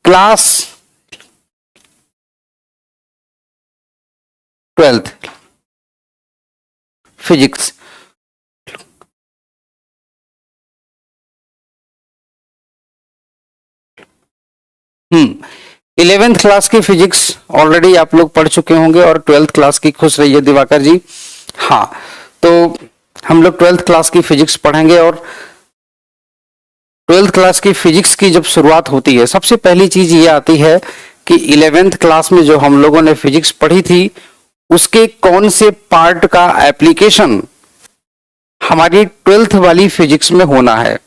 Class 12th physics. Eleventh class की physics already आप लोग पढ़ चुके होंगे और 12th क्लास की, खुश रहिए दिवाकर जी। हाँ, तो हम लोग 12th क्लास की फिजिक्स पढ़ेंगे और 12th क्लास की फिजिक्स की जब शुरुआत होती है, सबसे पहली चीज ये आती है कि 11th क्लास में जो हम लोगों ने फिजिक्स पढ़ी थी उसके कौन से पार्ट का एप्लीकेशन हमारी 12th वाली फिजिक्स में होना है।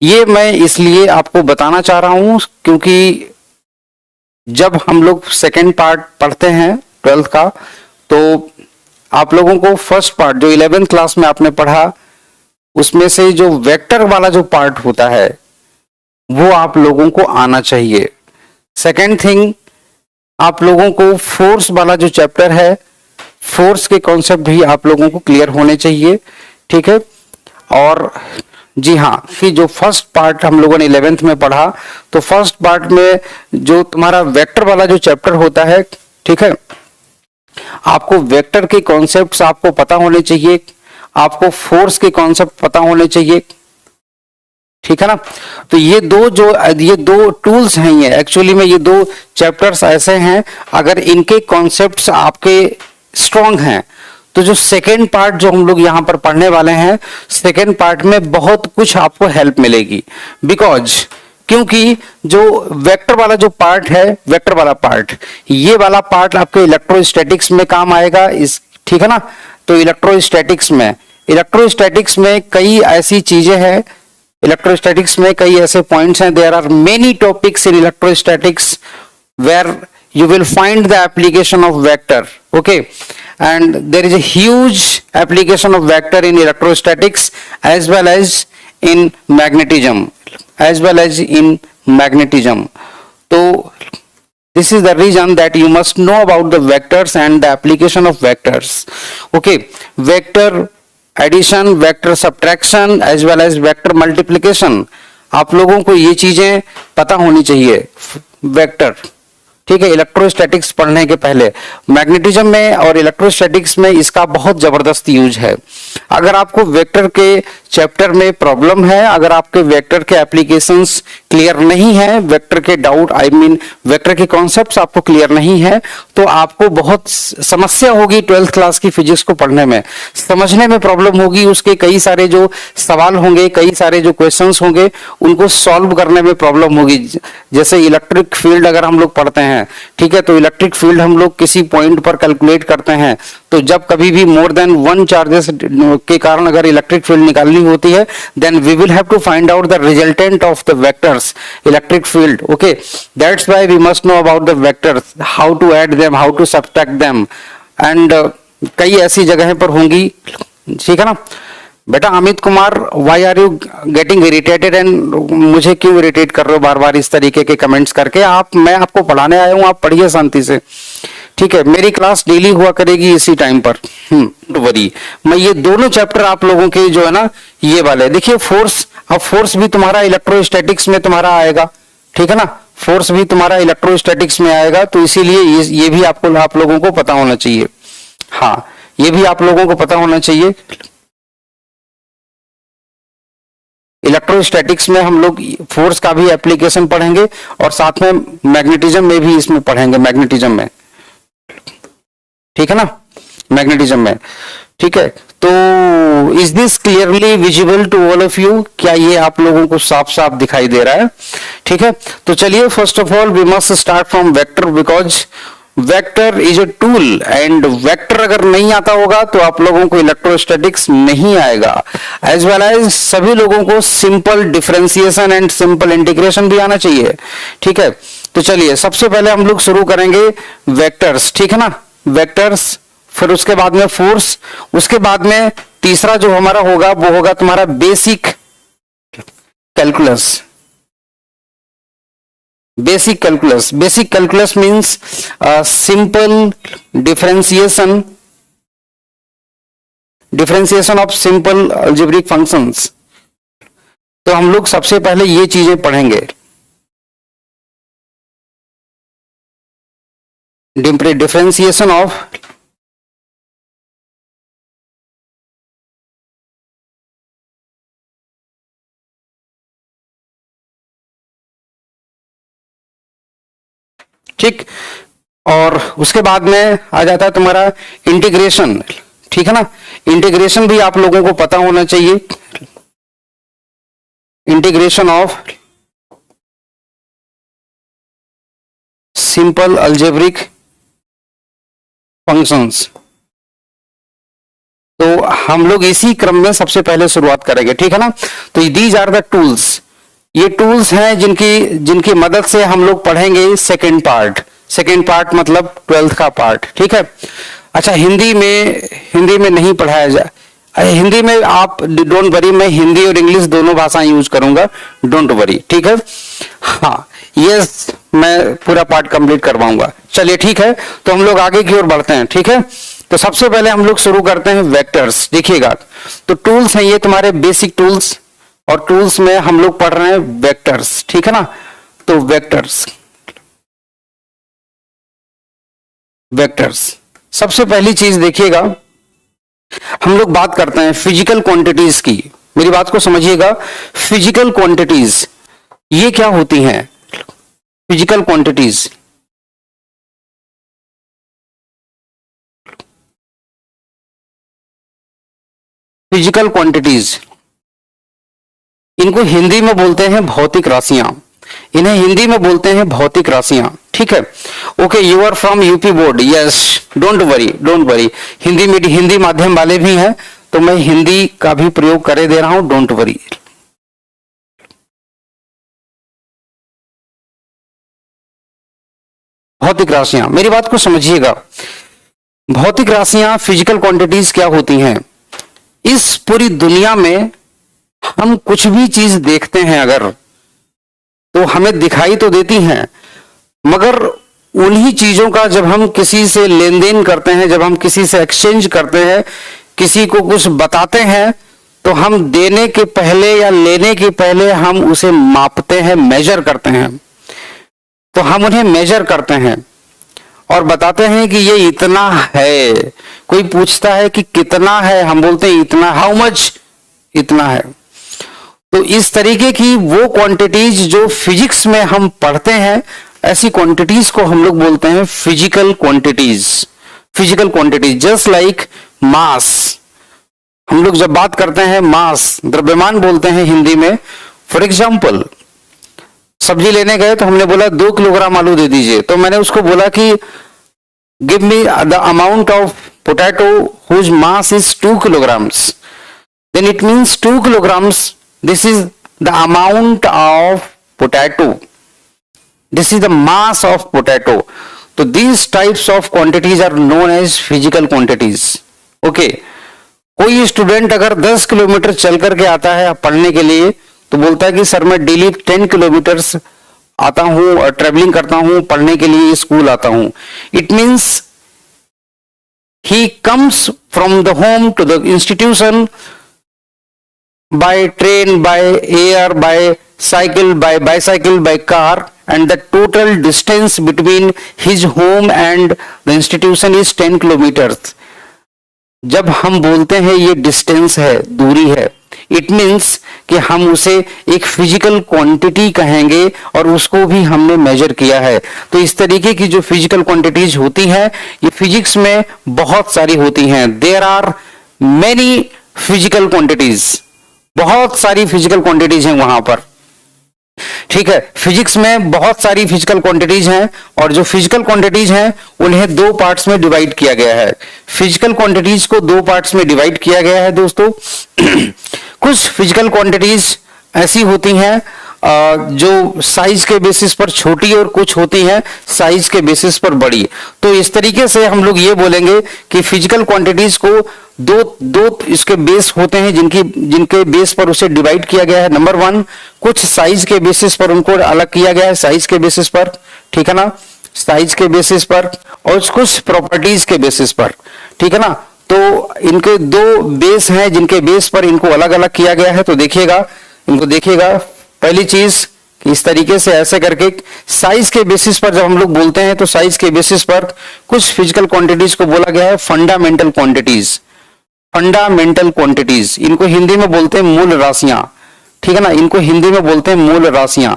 ये मैं इसलिए आपको बताना चाह रहा हूं क्योंकि जब हम लोग सेकेंड पार्ट पढ़ते हैं 12th का, तो आप लोगों को फर्स्ट पार्ट जो 11th क्लास में आपने पढ़ा उसमें से जो वेक्टर वाला जो पार्ट होता है वो आप लोगों को आना चाहिए। सेकेंड थिंग, आप लोगों को फोर्स वाला जो चैप्टर है, फोर्स के कॉन्सेप्ट भी आप लोगों को क्लियर होने चाहिए, ठीक है। और जी हाँ, फिर जो फर्स्ट पार्ट हम लोगों ने 11th में पढ़ा, तो फर्स्ट पार्ट में जो तुम्हारा वेक्टर वाला जो चैप्टर होता है, ठीक है, आपको वेक्टर के कॉन्सेप्ट्स आपको पता होने चाहिए, आपको फोर्स के कॉन्सेप्ट पता होने चाहिए, ठीक है ना। तो ये दो टूल्स हैं, ये एक्चुअली में ये दो चैप्टर्स ऐसे हैं, अगर इनके कॉन्सेप्ट्स आपके स्ट्रांग हैं तो जो सेकेंड पार्ट जो हम लोग यहां पर पढ़ने वाले हैं, सेकेंड पार्ट में बहुत कुछ आपको हेल्प मिलेगी। बिकॉज क्योंकि जो वेक्टर वाला जो पार्ट है, वेक्टर वाला पार्ट, ये वाला पार्ट आपके इलेक्ट्रोस्टैटिक्स में काम आएगा, इस, ठीक है ना। तो इलेक्ट्रोस्टैटिक्स में कई ऐसी चीजें हैं, इलेक्ट्रोस्टैटिक्स में कई ऐसे पॉइंट्स हैं, there are many topics in electrostatics where you will find the application of vector, okay, and there is a huge application of vector in electrostatics as well as in magnetism, so this is the reason that you must know about the vectors and the application of vectors, okay, vector addition, vector subtraction as well as vector multiplication, आप लोगों को ये चीजें पता होनी चाहिए vector, ठीक है, इलेक्ट्रोस्टैटिक्स पढ़ने के पहले। मैग्नेटिज्म में और इलेक्ट्रोस्टैटिक्स में इसका बहुत जबरदस्त यूज है। अगर आपको वेक्टर के चैप्टर में प्रॉब्लम है, अगर आपके वेक्टर के एप्लीकेशंस क्लियर नहीं है, वेक्टर के डाउट वेक्टर के कॉन्सेप्ट्स आपको क्लियर नहीं है, तो आपको बहुत समस्या होगी 12th क्लास की फिजिक्स को पढ़ने में, समझने में प्रॉब्लम होगी, उसके कई सारे जो सवाल होंगे, कई सारे जो क्वेश्चंस होंगे, उनको सॉल्व करने में प्रॉब्लम होगी। जैसे इलेक्ट्रिक फील्ड अगर हम लोग पढ़ते हैं, ठीक है, तो इलेक्ट्रिक फील्ड हम लोग किसी पॉइंट पर कैलकुलेट करते हैं, तो जब कभी भी मोर देन वन चार्जेस के कारण अगर इलेक्ट्रिक फील्ड निकालनी होती है, then we will have to find out the resultant of the vectors electric field, okay, that's why we must know about the vectors, how to add them, how to subtract them, and कई ऐसी जगहें पर होंगी, ठीक है ना। बेटा Amit Kumar, why are you getting irritated and मुझे क्यों इरिटेट कर रहे हो बार बार इस तरीके के कमेंट्स करके? मैं आपको पढ़ाने आया हूं, आप पढ़िए शांति से, ठीक है। मेरी क्लास डेली हुआ करेगी इसी टाइम पर, डोंट वरी। मैं ये दोनों चैप्टर आप लोगों के जो है ना, ये वाले देखिए, फोर्स, अब फोर्स भी तुम्हारा इलेक्ट्रोस्टैटिक्स में तुम्हारा आएगा, ठीक है ना, फोर्स भी तुम्हारा इलेक्ट्रोस्टैटिक्स में आएगा, तो इसीलिए ये भी आपको, आप लोगों को पता होना चाहिए। हाँ, ये भी आप लोगों को पता होना चाहिए। इलेक्ट्रोस्टैटिक्स में हम लोग फोर्स का भी एप्लीकेशन पढ़ेंगे और साथ में मैग्नेटिज्म में भी इसमें पढ़ेंगे, मैग्नेटिज्म में, ठीक है ना, मैग्नेटिज्म में, ठीक है। तो is this clearly visible to all of you? क्या ये आप लोगों को साफ साफ दिखाई दे रहा है? ठीक है, तो चलिए, first of all we must start from vector, because vector is a tool, and vector अगर नहीं आता होगा तो आप लोगों को इलेक्ट्रोस्टैटिक्स नहीं आएगा, एज वेल एज सभी लोगों को simple differentiation and simple integration भी आना चाहिए, ठीक है। तो चलिए, सबसे पहले हम लोग शुरू करेंगे वेक्टर्स, ठीक है ना, वेक्टर्स, फिर उसके बाद में फोर्स, उसके बाद में तीसरा जो हमारा होगा वो होगा तुम्हारा basic calculus. Basic calculus means simple differentiation of simple algebraic functions. तो हम लोग सबसे पहले ये चीजें पढ़ेंगे। डिफरेंशिएशन ऑफ ठीक, और उसके बाद में आ जाता है तुम्हारा इंटीग्रेशन, ठीक है ना। इंटीग्रेशन भी आप लोगों को पता होना चाहिए, integration of simple algebraic functions. तो हम लोग इसी क्रम में सबसे पहले शुरुआत करेंगे, ठीक है ना। तो दीज आर द टूल्स, ये टूल्स हैं जिनकी मदद से हम लोग पढ़ेंगे सेकेंड पार्ट मतलब 12th का पार्ट, ठीक है। अच्छा, हिंदी में नहीं पढ़ाया जाए, हिंदी में आप डोंट वरी, मैं हिंदी और इंग्लिश दोनों भाषाएं यूज करूंगा, डोंट वरी, ठीक है। हाँ, यस, मैं पूरा पार्ट कंप्लीट करवाऊंगा। चलिए ठीक है, तो हम लोग आगे की ओर बढ़ते हैं, ठीक है। तो सबसे पहले हम लोग शुरू करते हैं वेक्टर्स। देखिएगा, तो टूल्स हैं ये तुम्हारे बेसिक टूल्स, और टूल्स में हम लोग पढ़ रहे हैं वेक्टर्स, ठीक है ना। तो वेक्टर्स सबसे पहली चीज देखिएगा, हम लोग बात करते हैं फिजिकल क्वांटिटीज की। मेरी बात को समझिएगा, फिजिकल क्वांटिटीज ये क्या होती हैं? फिजिकल क्वांटिटीज, फिजिकल क्वांटिटीज इनको हिंदी में बोलते हैं भौतिक राशियां, इन्हें हिंदी में बोलते हैं भौतिक राशियां, ठीक है। Okay, you are from UP board, yes, don't worry, Hindi माध्यम वाले भी हैं, तो मैं हिंदी का भी प्रयोग करे दे रहा हूं, डोंट वरी। भौतिक राशियां, मेरी बात को समझिएगा, भौतिक राशियां फिजिकल क्वांटिटीज क्या होती हैं? इस पूरी दुनिया में हम कुछ भी चीज देखते हैं अगर, तो हमें दिखाई तो देती हैं, मगर उन्हीं चीजों का जब हम किसी से लेन देन करते हैं, जब हम किसी से एक्सचेंज करते हैं, किसी को कुछ बताते हैं, तो हम देने के पहले या लेने के पहले हम उसे मापते हैं, मेजर करते हैं। तो हम उन्हें मेजर करते हैं और बताते हैं कि ये इतना है। कोई पूछता है कि कितना है, हम बोलते हैं इतना, हाउ मच, इतना है। तो इस तरीके की वो क्वांटिटीज जो फिजिक्स में हम पढ़ते हैं, ऐसी क्वांटिटीज को हम लोग बोलते हैं physical quantities. Physical quantities just like mass, हम लोग जब बात करते हैं मास, द्रव्यमान बोलते हैं हिंदी में। फॉर एग्जाम्पल, सब्जी लेने गए तो हमने बोला 2 किलोग्राम आलू दे दीजिए, तो मैंने उसको बोला कि give me the amount of potato whose mass is 2 kilograms, then it means 2 kilograms, this is the amount of potato, this is the mass of potato. So these types of quantities are known as physical quantities. Okay, कोई student अगर 10 kilometre चल करके आता है पढ़ने के लिए, तो बोलता है कि सर मैं डेली 10 किलोमीटर्स आता हूं और ट्रेवलिंग करता हूं, पढ़ने के लिए स्कूल आता हूं। It means he comes from the home to the institution by train, by air, by cycle, by bicycle, by car, and the total distance between his home and the institution is 10 kilometers. जब हम बोलते हैं ये distance है, दूरी है, it means कि हम उसे एक फिजिकल क्वांटिटी कहेंगे और उसको भी हमने मेजर किया है। तो इस तरीके की जो फिजिकल क्वांटिटीज होती हैं, ये फिजिक्स में बहुत सारी होती हैं। There are many physical quantities, बहुत सारी फिजिकल क्वांटिटीज हैं वहां पर, ठीक है। फिजिक्स में बहुत सारी फिजिकल क्वांटिटीज हैं, और जो फिजिकल क्वांटिटीज हैं उन्हें 2 पार्ट्स में डिवाइड किया गया है। फिजिकल क्वांटिटीज को 2 पार्ट्स में डिवाइड किया गया है दोस्तों। कुछ फिजिकल क्वांटिटीज ऐसी होती हैं जो साइज के बेसिस पर छोटी, और कुछ होती हैं साइज के बेसिस पर बड़ी। तो इस तरीके से हम लोग ये बोलेंगे कि फिजिकल क्वांटिटीज को दो इसके बेस होते हैं, जिनके बेस पर उसे डिवाइड किया गया है। नंबर 1, कुछ साइज के बेसिस पर उनको अलग किया गया है, साइज के बेसिस पर, ठीक है ना, साइज के बेसिस पर, और कुछ प्रॉपर्टीज के बेसिस पर, ठीक है ना। तो इनके 2 बेस हैं जिनके बेस पर इनको अलग अलग किया गया है। तो देखिएगा, इनको देखिएगा। पहली चीज इस तरीके से ऐसे करके साइज के बेसिस पर जब हम लोग बोलते हैं तो साइज के बेसिस पर कुछ फिजिकल क्वांटिटीज को बोला गया है फंडामेंटल क्वांटिटीज। फंडामेंटल क्वांटिटीज, इनको हिंदी में बोलते हैं मूल राशियां, ठीक है ना, इनको हिंदी में बोलते हैं मूल राशियां,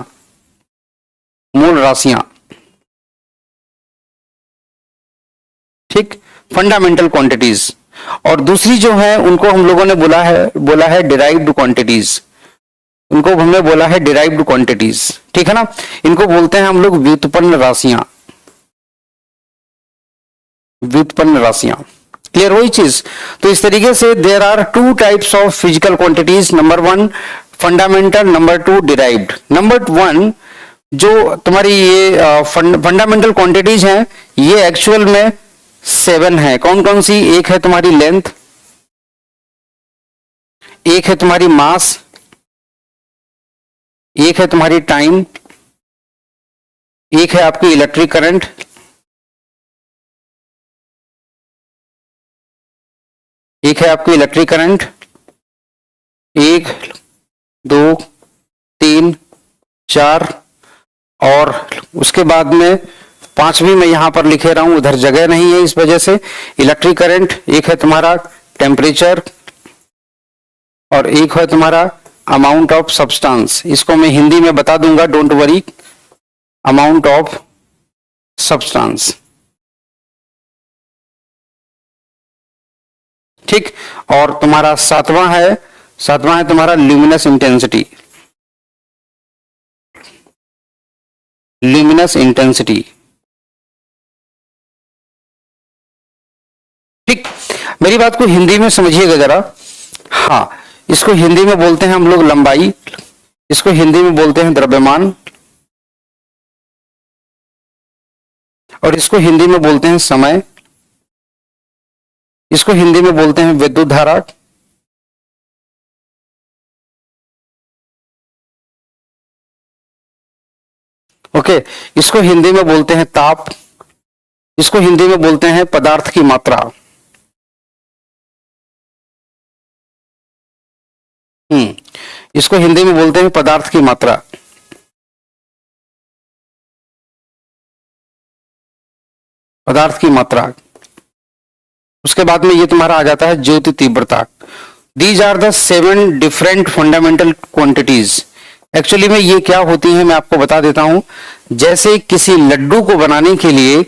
मूल राशियां, ठीक, फंडामेंटल क्वांटिटीज। और दूसरी जो है उनको हम लोगों ने बोला है डिराइव्ड क्वांटिटीज, इनको हमने बोला है डिराइव्ड क्वांटिटीज, ठीक है ना, इनको बोलते हैं हम लोग व्युत्पन्न राशियां, व्युत्पन्न राशियां। क्लियर वही चीज। तो इस तरीके से there are two types of physical quantities, number one fundamental, number two derived. Number one जो तुम्हारी ये फंडामेंटल क्वांटिटीज हैं, ये एक्चुअल में 7 है। कौन कौन सी? एक है तुम्हारी लेंथ, एक है तुम्हारी मास, एक है तुम्हारी टाइम, एक है आपकी इलेक्ट्रिक करंट, एक है आपकी इलेक्ट्रिक करंट, 1 2 3 4, और उसके बाद में 5वीं मैं यहां पर लिखे रहा हूं, उधर जगह नहीं है इस वजह से। इलेक्ट्रिक करंट, एक है तुम्हारा टेम्परेचर, और एक है तुम्हारा अमाउंट ऑफ सब्सटेंस। इसको मैं हिंदी में बता दूंगा, don't worry, amount of substance, ठीक। और तुम्हारा सातवां है तुम्हारा ल्यूमिनस इंटेंसिटी, ल्यूमिनस इंटेंसिटी, ठीक। मेरी बात को हिंदी में समझिएगा जरा। हाँ, इसको हिंदी में बोलते हैं हम लोग लंबाई, इसको हिंदी में बोलते हैं द्रव्यमान, और इसको हिंदी में बोलते हैं समय, इसको हिंदी में बोलते हैं विद्युत धारा, ओके। इसको हिंदी में बोलते हैं ताप, इसको हिंदी में बोलते हैं पदार्थ की मात्रा। इसको हिंदी में बोलते हैं पदार्थ की मात्रा, पदार्थ की मात्रा। उसके बाद में ये तुम्हारा आ जाता है ज्योति तीव्रता। These are the 7 different fundamental quantities. Actually में ये क्या होती है मैं आपको बता देता हूं। जैसे किसी लड्डू को बनाने के लिए,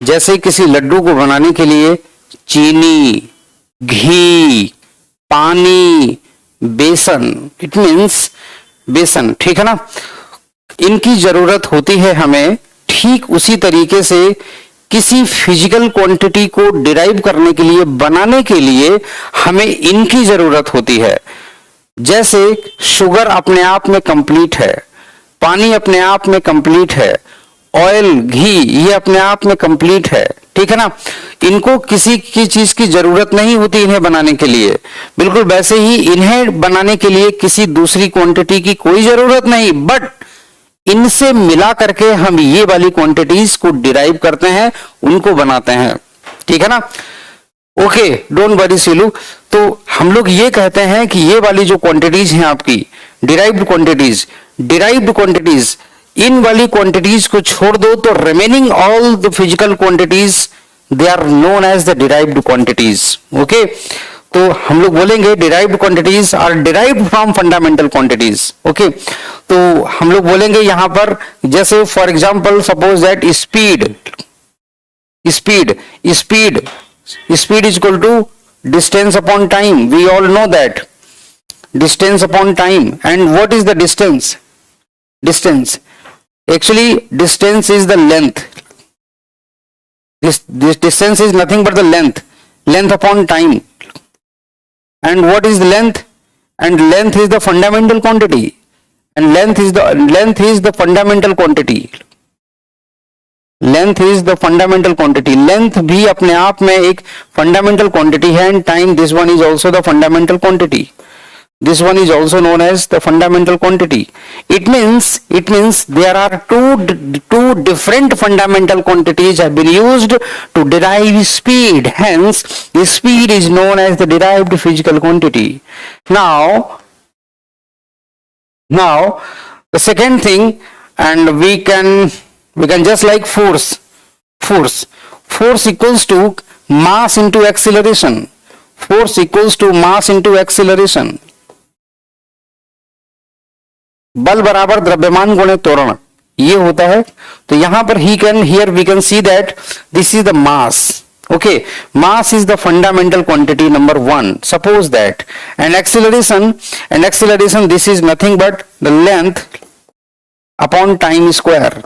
जैसे किसी लड्डू को बनाने के लिए चीनी, घी, पानी, बेसन, इट मीन्स बेसन, ठीक है ना, इनकी जरूरत होती है हमें। ठीक उसी तरीके से किसी फिजिकल क्वांटिटी को डिराइव करने के लिए, बनाने के लिए हमें इनकी जरूरत होती है। जैसे शुगर अपने आप में कंप्लीट है, पानी अपने आप में कंप्लीट है, ऑयल, घी, ये अपने आप में कंप्लीट है, ठीक है ना। इनको किसी की चीज की जरूरत नहीं होती इन्हें बनाने के लिए। बिल्कुल वैसे ही इन्हें बनाने के लिए किसी दूसरी क्वांटिटी की कोई जरूरत नहीं, बट इनसे मिला करके हम ये वाली क्वांटिटीज को डिराइव करते हैं, उनको बनाते हैं, ठीक है ना। Okay, don't worry Seelu. तो हम लोग ये कहते हैं कि ये वाली जो क्वांटिटीज हैं आपकी डिराइव्ड क्वांटिटीज, डिराइव्ड क्वांटिटीज, इन वाली क्वांटिटीज को छोड़ दो तो remaining all the physical quantities they are known as the derived quantities. Okay, तो हम लोग बोलेंगे derived quantities are derived from fundamental quantities. Okay, तो हम लोग बोलेंगे यहां पर, जैसे for example suppose that speed, speed speed speed is equal to distance upon time. We all know that distance upon time. And what is the distance? Distance, actually distance is the length. This distance is nothing but the length upon time. And what is the length? And length is the fundamental quantity, and length is the fundamental quantity. Length is the fundamental quantity. Length भी अपने आप में एक fundamental quantity है, and time, this one is also the fundamental quantity. This one is also known as the fundamental quantity. It means there are two different fundamental quantities have been used to derive speed. Hence, the speed is known as the derived physical quantity. Now, The second thing, and we can just like force equals to mass into acceleration. Force equals to mass into acceleration. बल बराबर द्रव्यमान गुणित त्वरण, ये होता है. तो यहां पर here we can see that this is the mass. Okay, mass is the fundamental quantity number one. Suppose that an acceleration, this is nothing but the length upon time square.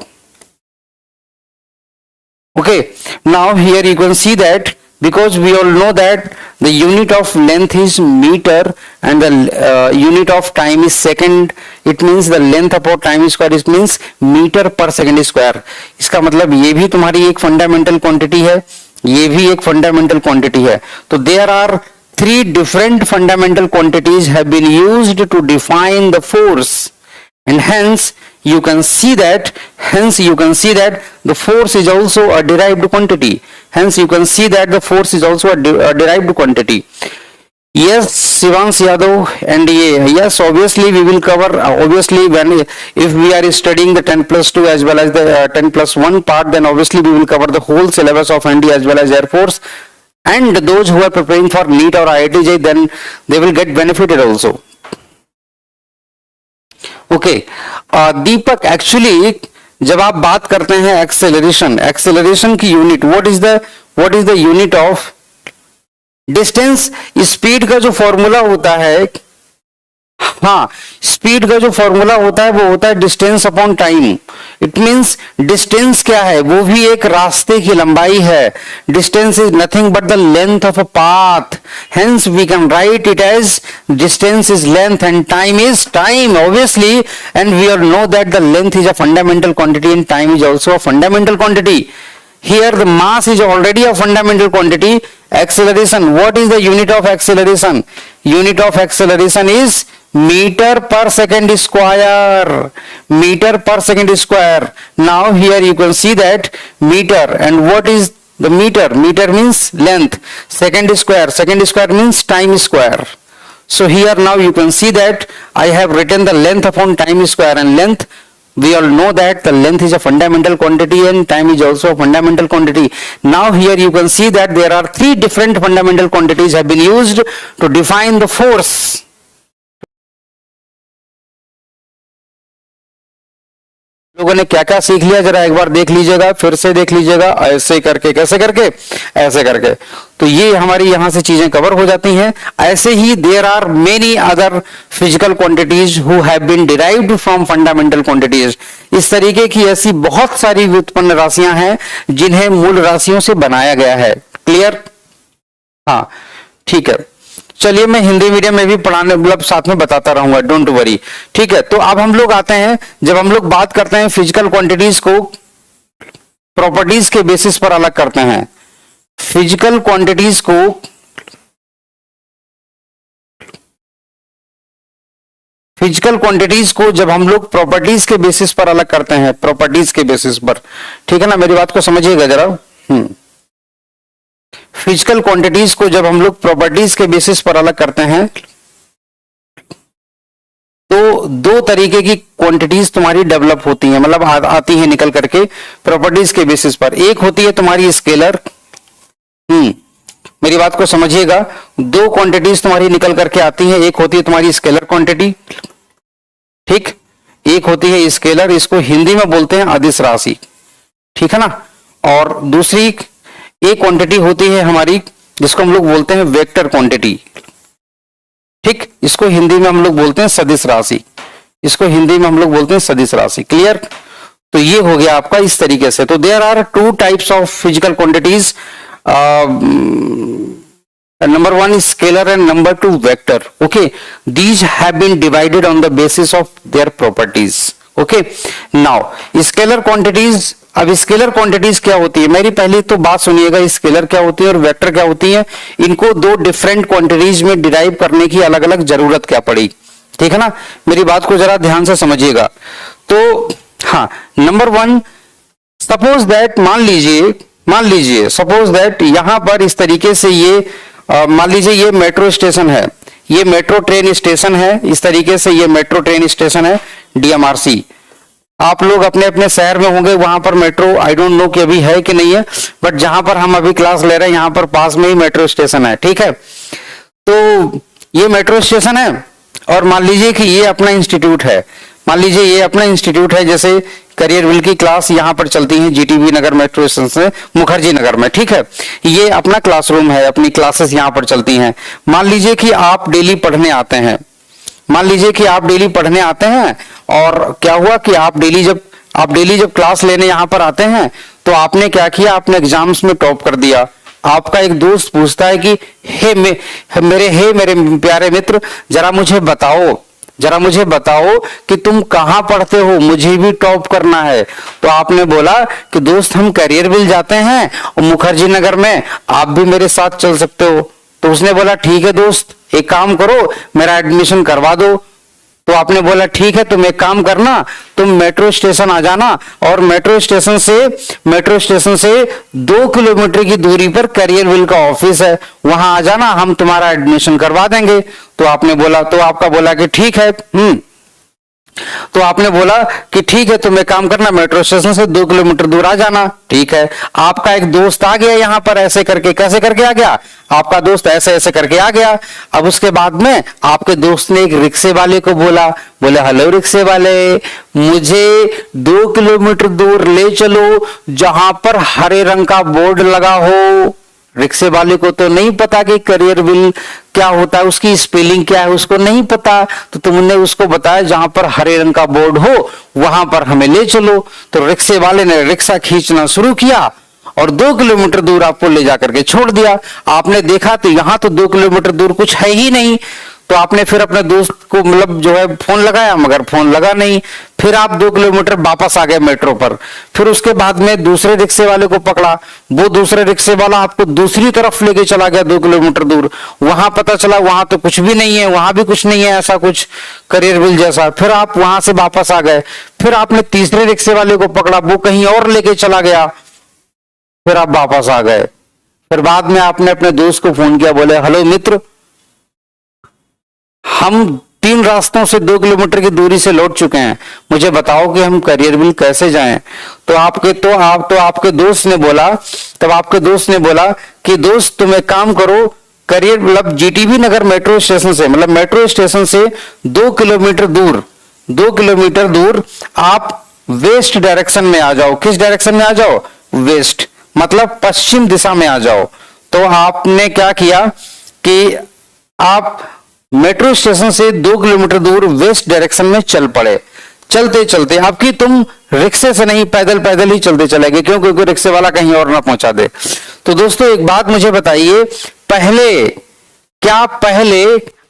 Okay, now here you can see that because we all know that the unit of length is meter and the unit of time is second, it means the length upon time square, it means meter per second square. इसका मतलब ये भी तुम्हारी एक fundamental quantity है, ये भी एक fundamental quantity है. तो there are three different fundamental quantities have been used to define the force, and hence you can see that the force is also a derived quantity. Hence you can see that the force is also a derived quantity. Yes, Shivansh Yadav, and yes, obviously we will cover, obviously if we are studying the 10+2 as well as the 10+1 part, then obviously we will cover the whole syllabus of ND as well as Air Force, and those who are preparing for NEET or IIT, then they will get benefited also. Okay, Deepak, actually जब आप बात करते हैं acceleration की unit, what is the unit of distance. Speed का जो formula होता है, हाँ, स्पीड का जो फॉर्मूला होता है वो होता है distance upon time. It means distance क्या है, वो भी एक रास्ते की लंबाई है. Distance is nothing but the length of a path. Hence we can write it as distance is length and time is time, obviously. And we all know that the length is a fundamental quantity and time is also a fundamental quantity. Here the mass is already a fundamental quantity. Acceleration, what is the unit of acceleration? Unit of acceleration is meter per second square. Meter per second square. Now here you can see that meter, and what is the meter? Meter means length. Second square means time square. So here now you can see that I have written the length upon time square, and length, we all know that the length is a fundamental quantity and time is also a fundamental quantity. Now here you can see that there are three different fundamental quantities have been used to define the force. लोगों ने क्या क्या सीख लिया, जरा एक बार देख लीजिएगा, फिर से देख लीजिएगा. ऐसे करके, कैसे करके, ऐसे करके. तो ये हमारी यहां से चीजें कवर हो जाती हैं. ऐसे ही there are many other physical quantities who have been derived from fundamental quantities. इस तरीके की ऐसी बहुत सारी व्युत्पन्न राशियां हैं जिन्हें मूल राशियों से बनाया गया है. क्लियर? हाँ, ठीक है. चलिए, मैं हिंदी मीडियम में भी पढ़ाने, मतलब साथ में बताता रहूंगा, डोंट वरी. ठीक है. तो अब हम लोग आते हैं, जब हम लोग बात करते हैं फिजिकल क्वांटिटीज को प्रॉपर्टीज के बेसिस पर अलग करते हैं. फिजिकल क्वांटिटीज को जब हम लोग प्रॉपर्टीज के बेसिस पर अलग करते हैं, प्रॉपर्टीज के बेसिस पर, ठीक है ना, मेरी बात को समझिएगा जरा. फिजिकल क्वांटिटीज को जब हम लोग प्रॉपर्टीज के बेसिस पर अलग करते हैं, तो दो तरीके की क्वांटिटीज तुम्हारी डेवलप होती हैं, मतलब आती हैं निकल करके प्रॉपर्टीज के बेसिस पर. एक होती है तुम्हारी स्केलर. मेरी बात को समझिएगा, दो क्वांटिटीज तुम्हारी निकल करके आती हैं. एक होती है तुम्हारी स्केलर क्वांटिटी, ठीक, एक होती है स्केलर, इसको हिंदी में बोलते हैं अदिश राशि, ठीक है ना. और दूसरी एक क्वांटिटी होती है हमारी जिसको हम लोग बोलते हैं वेक्टर क्वांटिटी, ठीक, इसको हिंदी में हम लोग बोलते हैं सदिश राशि, इसको हिंदी में हम लोग बोलते हैं सदिश राशि. क्लियर? तो ये हो गया आपका इस तरीके से. तो there are two types of physical quantities. Number one is scalar and number two vector. Okay, these have been divided on the basis of their properties. Okay, now scalar quantities. अब स्केलर क्वांटिटीज क्या होती है, मेरी पहले तो बात सुनिएगा, scalar क्या होती है और वेक्टर क्या होती है. इनको दो डिफरेंट क्वांटिटीज में डिराइव करने की अलग अलग जरूरत क्या पड़ी, ठीक है ना. मेरी बात को जरा ध्यान से समझिएगा. तो हाँ, नंबर वन, सपोज दैट, मान लीजिए सपोज दैट यहां पर इस तरीके से ये मान लीजिए ये मेट्रो स्टेशन है, ये मेट्रो ट्रेन स्टेशन है, इस तरीके से ये मेट्रो ट्रेन स्टेशन है, DMRC। आप लोग अपने अपने शहर में होंगे, वहां पर मेट्रो आई डोंट नो कि अभी है कि नहीं है, बट जहां पर हम अभी क्लास ले रहे हैं यहाँ पर पास में ही मेट्रो स्टेशन है, ठीक है। तो ये मेट्रो स्टेशन है और मान लीजिए कि ये अपना इंस्टीट्यूट है, मान लीजिए ये अपना इंस्टीट्यूट है, जैसे करियरविल की क्लास यहाँ पर चलती है GTV नगर मेट्रो स्टेशन से मुखर्जी नगर में, ठीक है। ये अपना क्लासरूम है, अपनी क्लासेस यहाँ पर चलती हैं। मान लीजिए कि आप डेली पढ़ने आते हैं, मान लीजिए कि आप डेली पढ़ने आते हैं और क्या हुआ कि आप डेली जब क्लास लेने यहाँ पर आते हैं तो आपने क्या किया, आपने एग्जाम्स में टॉप कर दिया। आपका एक दोस्त पूछता है कि मेरे प्यारे मित्र, जरा मुझे बताओ कि तुम कहाँ पढ़ते हो, मुझे भी टॉप करना है। तो आपने बोला कि दोस्त हम करियरविल जाते हैं और मुखर्जी नगर में, आप भी मेरे साथ चल सकते हो। तो उसने बोला ठीक है दोस्त, एक काम करो मेरा एडमिशन करवा दो। तो आपने बोला ठीक है, तुम एक काम करना, तुम मेट्रो स्टेशन आ जाना और मेट्रो स्टेशन से 2 किलोमीटर की दूरी पर करियरविल का ऑफिस है, वहां आ जाना, हम तुम्हारा एडमिशन करवा देंगे। तो आपका बोला कि ठीक है। तो आपने बोला कि ठीक है, तुम एक काम करना, मेट्रो स्टेशन से 2 किलोमीटर दूर आ जाना, ठीक है। आपका एक दोस्त आ गया यहाँ पर, ऐसे करके, कैसे करके आ गया, आपका दोस्त ऐसे करके आ गया। अब उसके बाद में आपके दोस्त ने एक रिक्शे वाले को बोले हेलो रिक्शे वाले, मुझे 2 किलोमीटर दूर ले चलो जहां पर हरे रंग का बोर्ड लगा हो। रिक्शे वाले को तो नहीं पता कि करियरविल क्या होता है, उसकी स्पेलिंग क्या है, उसको नहीं पता। तो तुमने उसको बताया जहां पर हरे रंग का बोर्ड हो वहां पर हमें ले चलो। तो रिक्शे वाले ने रिक्शा खींचना शुरू किया और 2 किलोमीटर दूर आपको ले जाकर के छोड़ दिया। आपने देखा तो यहां तो 2 किलोमीटर दूर कुछ है ही नहीं। तो आपने फिर अपने दोस्त को फोन लगाया, मगर फोन लगा नहीं। फिर आप 2 किलोमीटर वापस आ गए मेट्रो पर। फिर उसके बाद में दूसरे रिक्शे वाले को पकड़ा, वो दूसरे रिक्शे वाला आपको दूसरी तरफ लेके चला गया 2 किलोमीटर दूर। वहां पता चला वहां तो कुछ भी नहीं है, वहां भी कुछ नहीं है ऐसा कुछ करियरविल जैसा। फिर आप वहां से वापस आ गए। फिर आपने तीसरे रिक्शे वाले को पकड़ा, वो कहीं और लेके चला गया। फिर आप वापस आ गए। फिर बाद में आपने अपने दोस्त को फोन किया, बोले हेलो मित्र, हम 3 रास्तों से 2 किलोमीटर की दूरी से लौट चुके हैं, मुझे बताओ कि हम करियरविल कैसे जाएं। तो आपके दोस्त ने बोला कि दोस्त तुम एक काम करो, GTV नगर मेट्रो स्टेशन से मेट्रो स्टेशन से 2 किलोमीटर दूर आप वेस्ट डायरेक्शन में आ जाओ। किस डायरेक्शन में आ जाओ? वेस्ट, मतलब पश्चिम दिशा में आ जाओ। तो आपने क्या किया कि आप मेट्रो स्टेशन से 2 किलोमीटर दूर वेस्ट डायरेक्शन में चल पड़े। चलते चलते, अब कि तुम रिक्शे से नहीं, पैदल ही चलते चले गए, क्योंकि रिक्शे वाला कहीं और ना पहुंचा दे। तो दोस्तों एक बात मुझे बताइए, पहले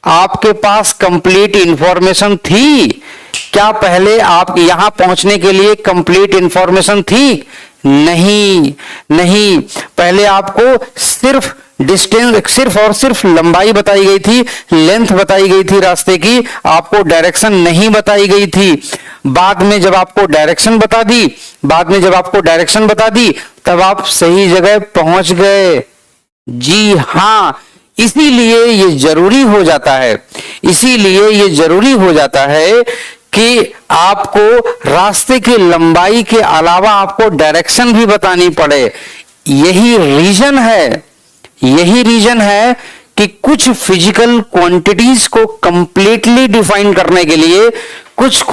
आपके पास कंप्लीट इंफॉर्मेशन थी? क्या पहले आप यहां पहुंचने के लिए कंप्लीट इंफॉर्मेशन थी? नहीं, पहले आपको सिर्फ डिस्टेंस, सिर्फ लंबाई बताई गई थी, लेंथ बताई गई थी रास्ते की, आपको डायरेक्शन नहीं बताई गई थी। बाद में जब आपको डायरेक्शन बता दी तब आप सही जगह पहुंच गए। जी हां, इसीलिए ये जरूरी हो जाता है कि आपको रास्ते की लंबाई के अलावा आपको डायरेक्शन भी बतानी पड़े। यही रीजन है कि कुछ फिजिकल क्वांटिटीज को कंप्लीटली डिफाइन करने के लिए, कुछ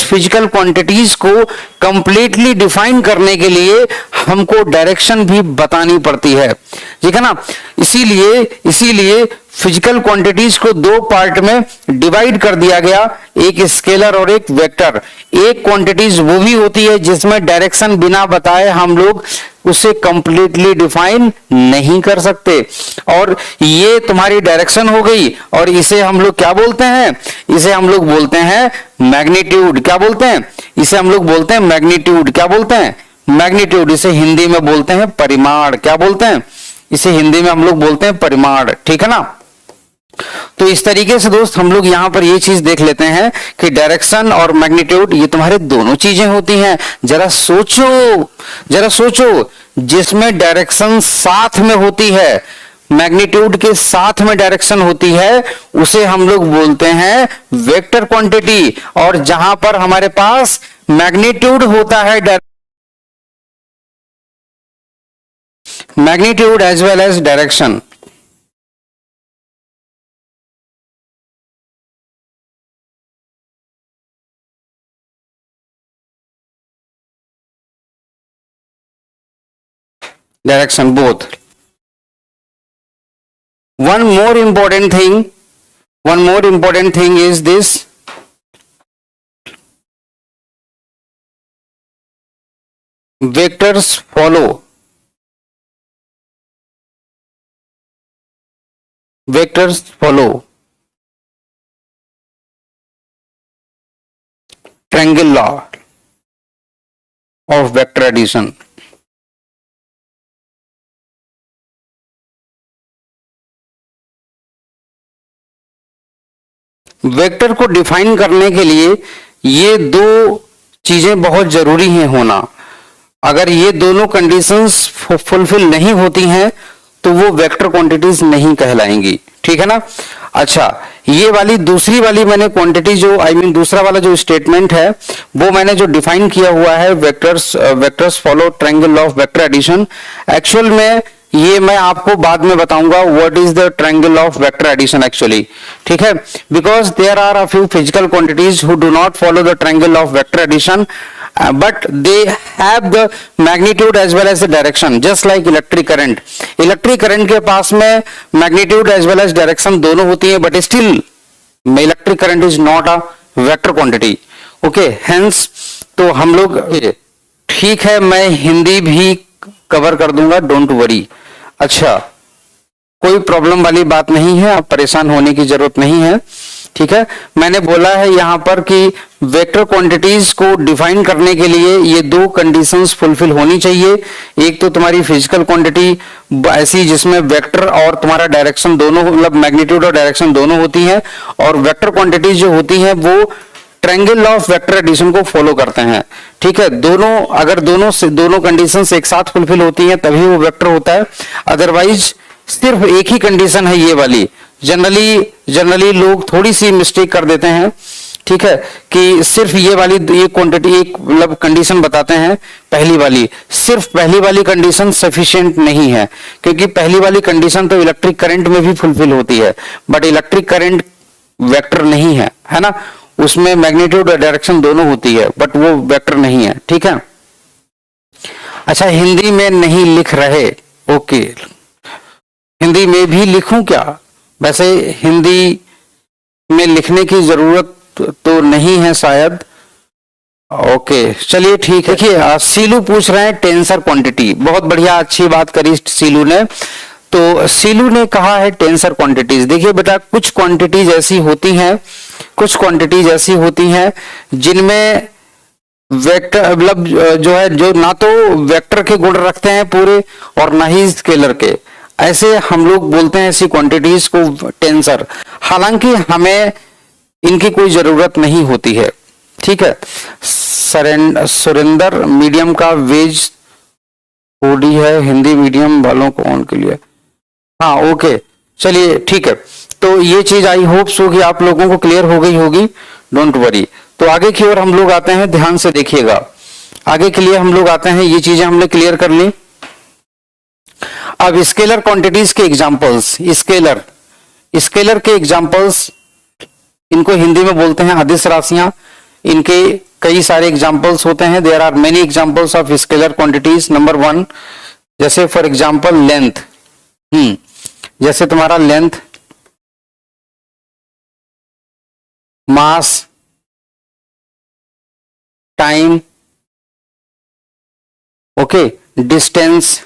फिजिकल क्वांटिटीज को कंप्लीटली डिफाइन करने के लिए हमको डायरेक्शन भी बतानी पड़ती है, ठीक है ना। इसीलिए फिजिकल क्वांटिटीज को 2 पार्ट में डिवाइड कर दिया गया, एक स्केलर और एक वेक्टर। एक क्वांटिटीज वो भी होती है जिसमें डायरेक्शन बिना बताए हम लोग उसे कंप्लीटली डिफाइन नहीं कर सकते, और ये तुम्हारी डायरेक्शन हो गई। और इसे हम लोग क्या बोलते हैं? इसे हम लोग बोलते हैं मैग्नीट्यूड। क्या बोलते हैं? इसे हम लोग बोलते हैं मैग्नीट्यूड। क्या बोलते हैं? मैग्नीट्यूड। इसे हिंदी में बोलते हैं परिमाण। क्या बोलते हैं? इसे हिंदी में हम लोग बोलते हैं परिमाण, ठीक है ना। तो इस तरीके से दोस्त हम लोग यहां पर ये चीज देख लेते हैं कि डायरेक्शन और मैग्नीट्यूड ये तुम्हारे दोनों चीजें होती हैं। जरा सोचो, जिसमें डायरेक्शन साथ में होती है मैग्नीट्यूड के साथ में डायरेक्शन होती है उसे हम लोग बोलते हैं वेक्टर क्वांटिटी। और जहां पर हमारे पास मैग्नीट्यूड होता है, magnitude as well as direction, direction both. One more important thing is this: vectors follow triangle law of vector addition. Vector को डिफाइन करने के लिए ये दो चीजें बहुत जरूरी हैं होना। अगर ये दोनों कंडीशंस फुलफिल नहीं होती हैं तो वो वेक्टर क्वांटिटीज नहीं कहलाएंगी, ठीक है ना। अच्छा, ये वाली दूसरी वाली मैंने क्वांटिटी जो दूसरा वाला जो स्टेटमेंट है वो मैंने जो डिफाइन किया हुआ है, vectors follow triangle of vector addition. Actual में ये मैं आपको बाद में बताऊंगा what is the triangle of vector addition actually, ठीक है। Because there are a few physical quantities who do not follow the triangle of vector addition, but they have the magnitude as well as the direction, just like electric current. Electric current के पास में magnitude as well as direction दोनों होती है, but still electric current is not a vector quantity. Okay, hence तो हम लोग, ठीक है, मैं हिंदी भी कवर कर दूंगा, डोंट वरी। अच्छा, कोई प्रॉब्लम वाली बात नहीं है, आप परेशान होने की जरूरत नहीं है, ठीक है। मैंने बोला है यहां पर कि वेक्टर क्वांटिटीज को डिफाइन करने के लिए ये दो कंडीशंस फुलफिल होनी चाहिए। एक तो तुम्हारी फिजिकल क्वांटिटी ऐसी जिसमें वेक्टर और तुम्हारा डायरेक्शन दोनों, मतलब मैग्नीट्यूड और डायरेक्शन दोनों होती है, और वेक्टर क्वांटिटीज जो होती है वो ट्रायंगल ऑफ वेक्टर एडिशन को फॉलो करते हैं, ठीक है। अगर दोनों कंडीशंस एक साथ फुलफिल होती हैं तभी वो वेक्टर होता है, अदरवाइज सिर्फ एक ही कंडीशन है ये वाली। जनरली लोग थोड़ी सी मिस्टेक कर देते हैं, ठीक है, कि सिर्फ ये वाली ये क्वांटिटी एक मतलब कंडीशन बताते हैं, सिर्फ पहली वाली कंडीशन सफिशिएंट नहीं है, क्योंकि पहली वाली कंडीशन तो इलेक्ट्रिक करंट में भी फुलफिल होती है, बट इलेक्ट्रिक करंट वेक्टर नहीं है ना, उसमें मैग्नीट्यूड और डायरेक्शन दोनों होती है, बट वो वेक्टर नहीं है, ठीक है। अच्छा, हिंदी में नहीं लिख रहे, ओके, हिंदी में भी लिखूं क्या? वैसे हिंदी में लिखने की जरूरत तो नहीं है शायद, ओके, चलिए ठीक है। देखिए, सीलू पूछ रहे हैं टेंसर क्वांटिटी, बहुत बढ़िया, अच्छी बात करी सीलू ने। तो सीलू ने कहा है टेंसर क्वांटिटीज। देखिए बेटा, कुछ क्वांटिटीज ऐसी होती हैं जिनमें वेक्टर मतलब जो है, जो ना तो वेक्टर के गुण रखते हैं पूरे और ना ही स्केलर के, ऐसे हम लोग बोलते हैं ऐसी क्वांटिटीज को टेंसर। हालांकि हमें इनकी कोई जरूरत नहीं होती है, ठीक है। सुरेंद्र मीडियम का वेज ओडी है, हिंदी मीडियम वालों को ऑन के लिए, हाँ ओके, चलिए ठीक है। तो ये चीज आई होप सो कि आप लोगों को क्लियर हो गई होगी, डोंट वरी। तो आगे की ओर हम लोग आते हैं, ध्यान से देखिएगा, आगे के लिए हम लोग आते हैं, ये चीजें हमने क्लियर कर ली। अब स्केलर क्वांटिटीज के एग्जांपल्स, स्केलर के एग्जांपल्स, इनको हिंदी में बोलते हैं अदिश राशियां। इनके कई सारे एग्जांपल्स होते हैं, there are many examples of scalar quantities. Number 1, जैसे फॉर एग्जांपल लेंथ, जैसे तुम्हारा length, mass, time, okay, distance,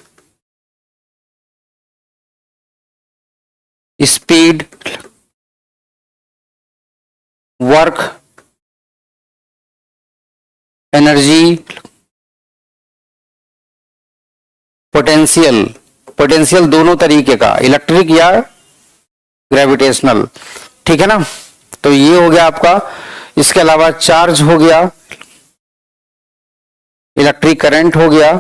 speed, work, energy, potential दोनों तरीके का, इलेक्ट्रिक या ग्रेविटेशनल, ठीक है ना। तो ये हो गया आपका। इसके अलावा चार्ज हो गया, इलेक्ट्रिक करंट हो गया,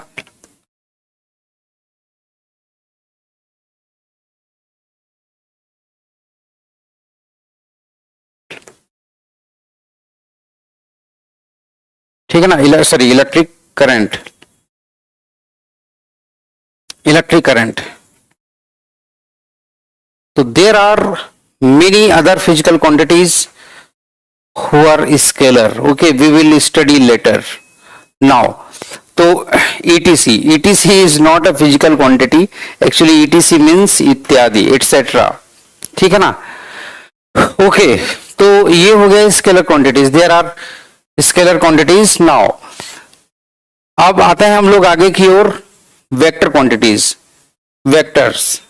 ठीक है ना, sorry electric current, electric current. तो there are many other physical quantities who are scalar, okay, we will study later. Now तो etc is not a physical quantity, actually etc means इत्यादि etc, ठीक है ना। ओके तो ये हो गया scalar quantities, there are scalar quantities. Now अब आते हैं हम लोग आगे की ओर, वेक्टर क्वांटिटीज, वेक्टर्स।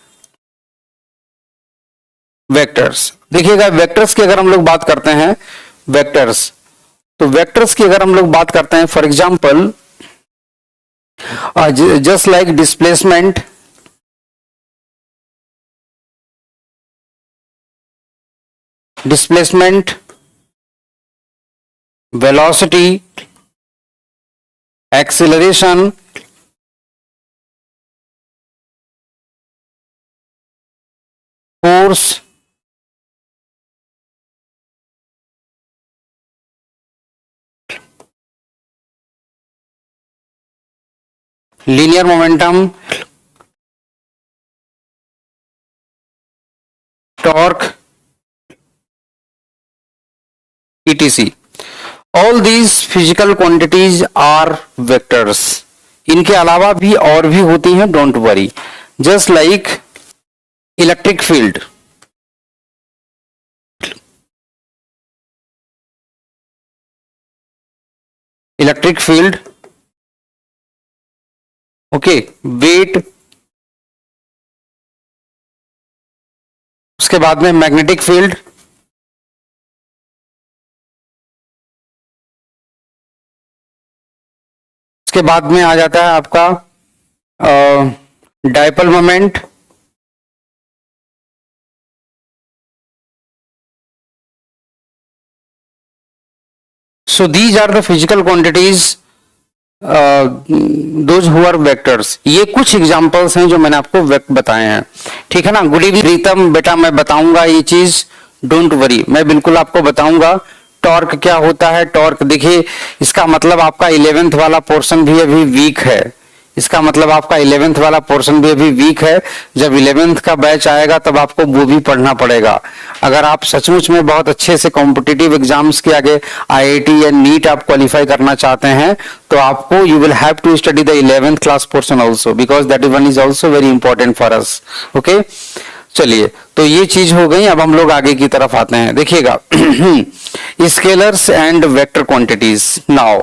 वेक्टर्स देखिएगा, वेक्टर्स की अगर हम लोग बात करते हैं, वेक्टर्स, तो वेक्टर्स की अगर हम लोग बात करते हैं, for example just like displacement, displacement, velocity, acceleration, force, linear momentum, torque, etc. All these physical quantities are vectors. इनके अलावा भी और भी होती हैं, don't worry. Just like electric field, electric field, okay, wait, उसके बाद में मैग्नेटिक फील्ड, उसके बाद में आ जाता है आपका dipole moment, so these are the physical quantities those who are vectors। ये कुछ एग्जांपल्स हैं जो मैंने आपको बताए हैं, ठीक है ना। गुड इवनिंग प्रीतम, बेटा मैं बताऊंगा ये चीज, डोंट वरी, मैं बिल्कुल आपको बताऊंगा। टॉर्क क्या होता है, टॉर्क देखिए, इसका मतलब आपका 11th वाला पोर्शन भी अभी वीक है, इसका मतलब आपका 11th वाला पोर्शन भी अभी वीक है। जब 11th का बैच आएगा तब आपको वो भी पढ़ना पड़ेगा। अगर आप सचमुच में बहुत अच्छे से कॉम्पिटिटिव एग्जाम्स के आगे आईआईटी या नीट आप क्वालिफाई करना चाहते हैं तो आपको you will have to study the 11th class portion also, because that one is also very important for us. Okay चलिए, तो ये चीज हो गई। अब हम लोग आगे की तरफ आते हैं, देखिएगा scalars and vector quantities. Now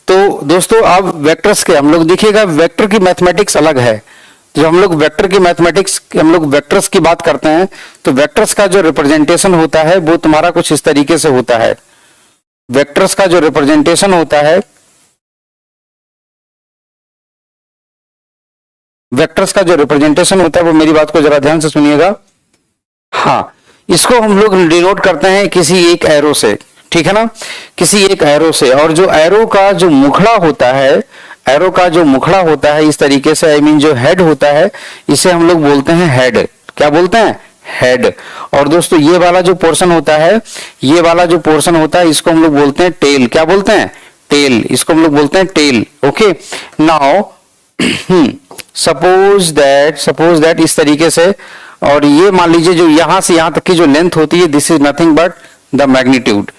तो दोस्तों अब वेक्टर्स के हम लोग देखिएगा, वेक्टर की मैथमेटिक्स अलग है। जब हम लोग वेक्टर की मैथमेटिक्स, हम लोग वेक्टर्स की बात करते हैं तो वेक्टर्स का जो रिप्रेजेंटेशन होता है वो तुम्हारा कुछ इस तरीके से होता है। वेक्टर्स का जो रिप्रेजेंटेशन होता है, वेक्टर्स का जो रिप्रेजेंटेशन होता है वो, मेरी बात को जरा ध्यान से सुनिएगा। हाँ, इसको हम लोग डिनोट करते हैं किसी एक एरो से, ठीक है ना, किसी एक एरो से। और जो एरो का जो मुखड़ा होता है, एरो का जो मुखड़ा होता है इस तरीके से, आई मीन जो हेड होता है, इसे हम लोग बोलते हैं हेड। क्या बोलते हैं? हेड। और दोस्तों ये वाला जो पोर्शन होता है, ये वाला जो पोर्शन होता है, इसको हम लोग बोलते हैं टेल। क्या बोलते हैं? टेल। इसको हम लोग बोलते हैं tail. Okay, now suppose that इस तरीके से, और ये मान लीजिए जो यहां से यहां तक की जो लेंथ होती है, this is nothing but the magnitude,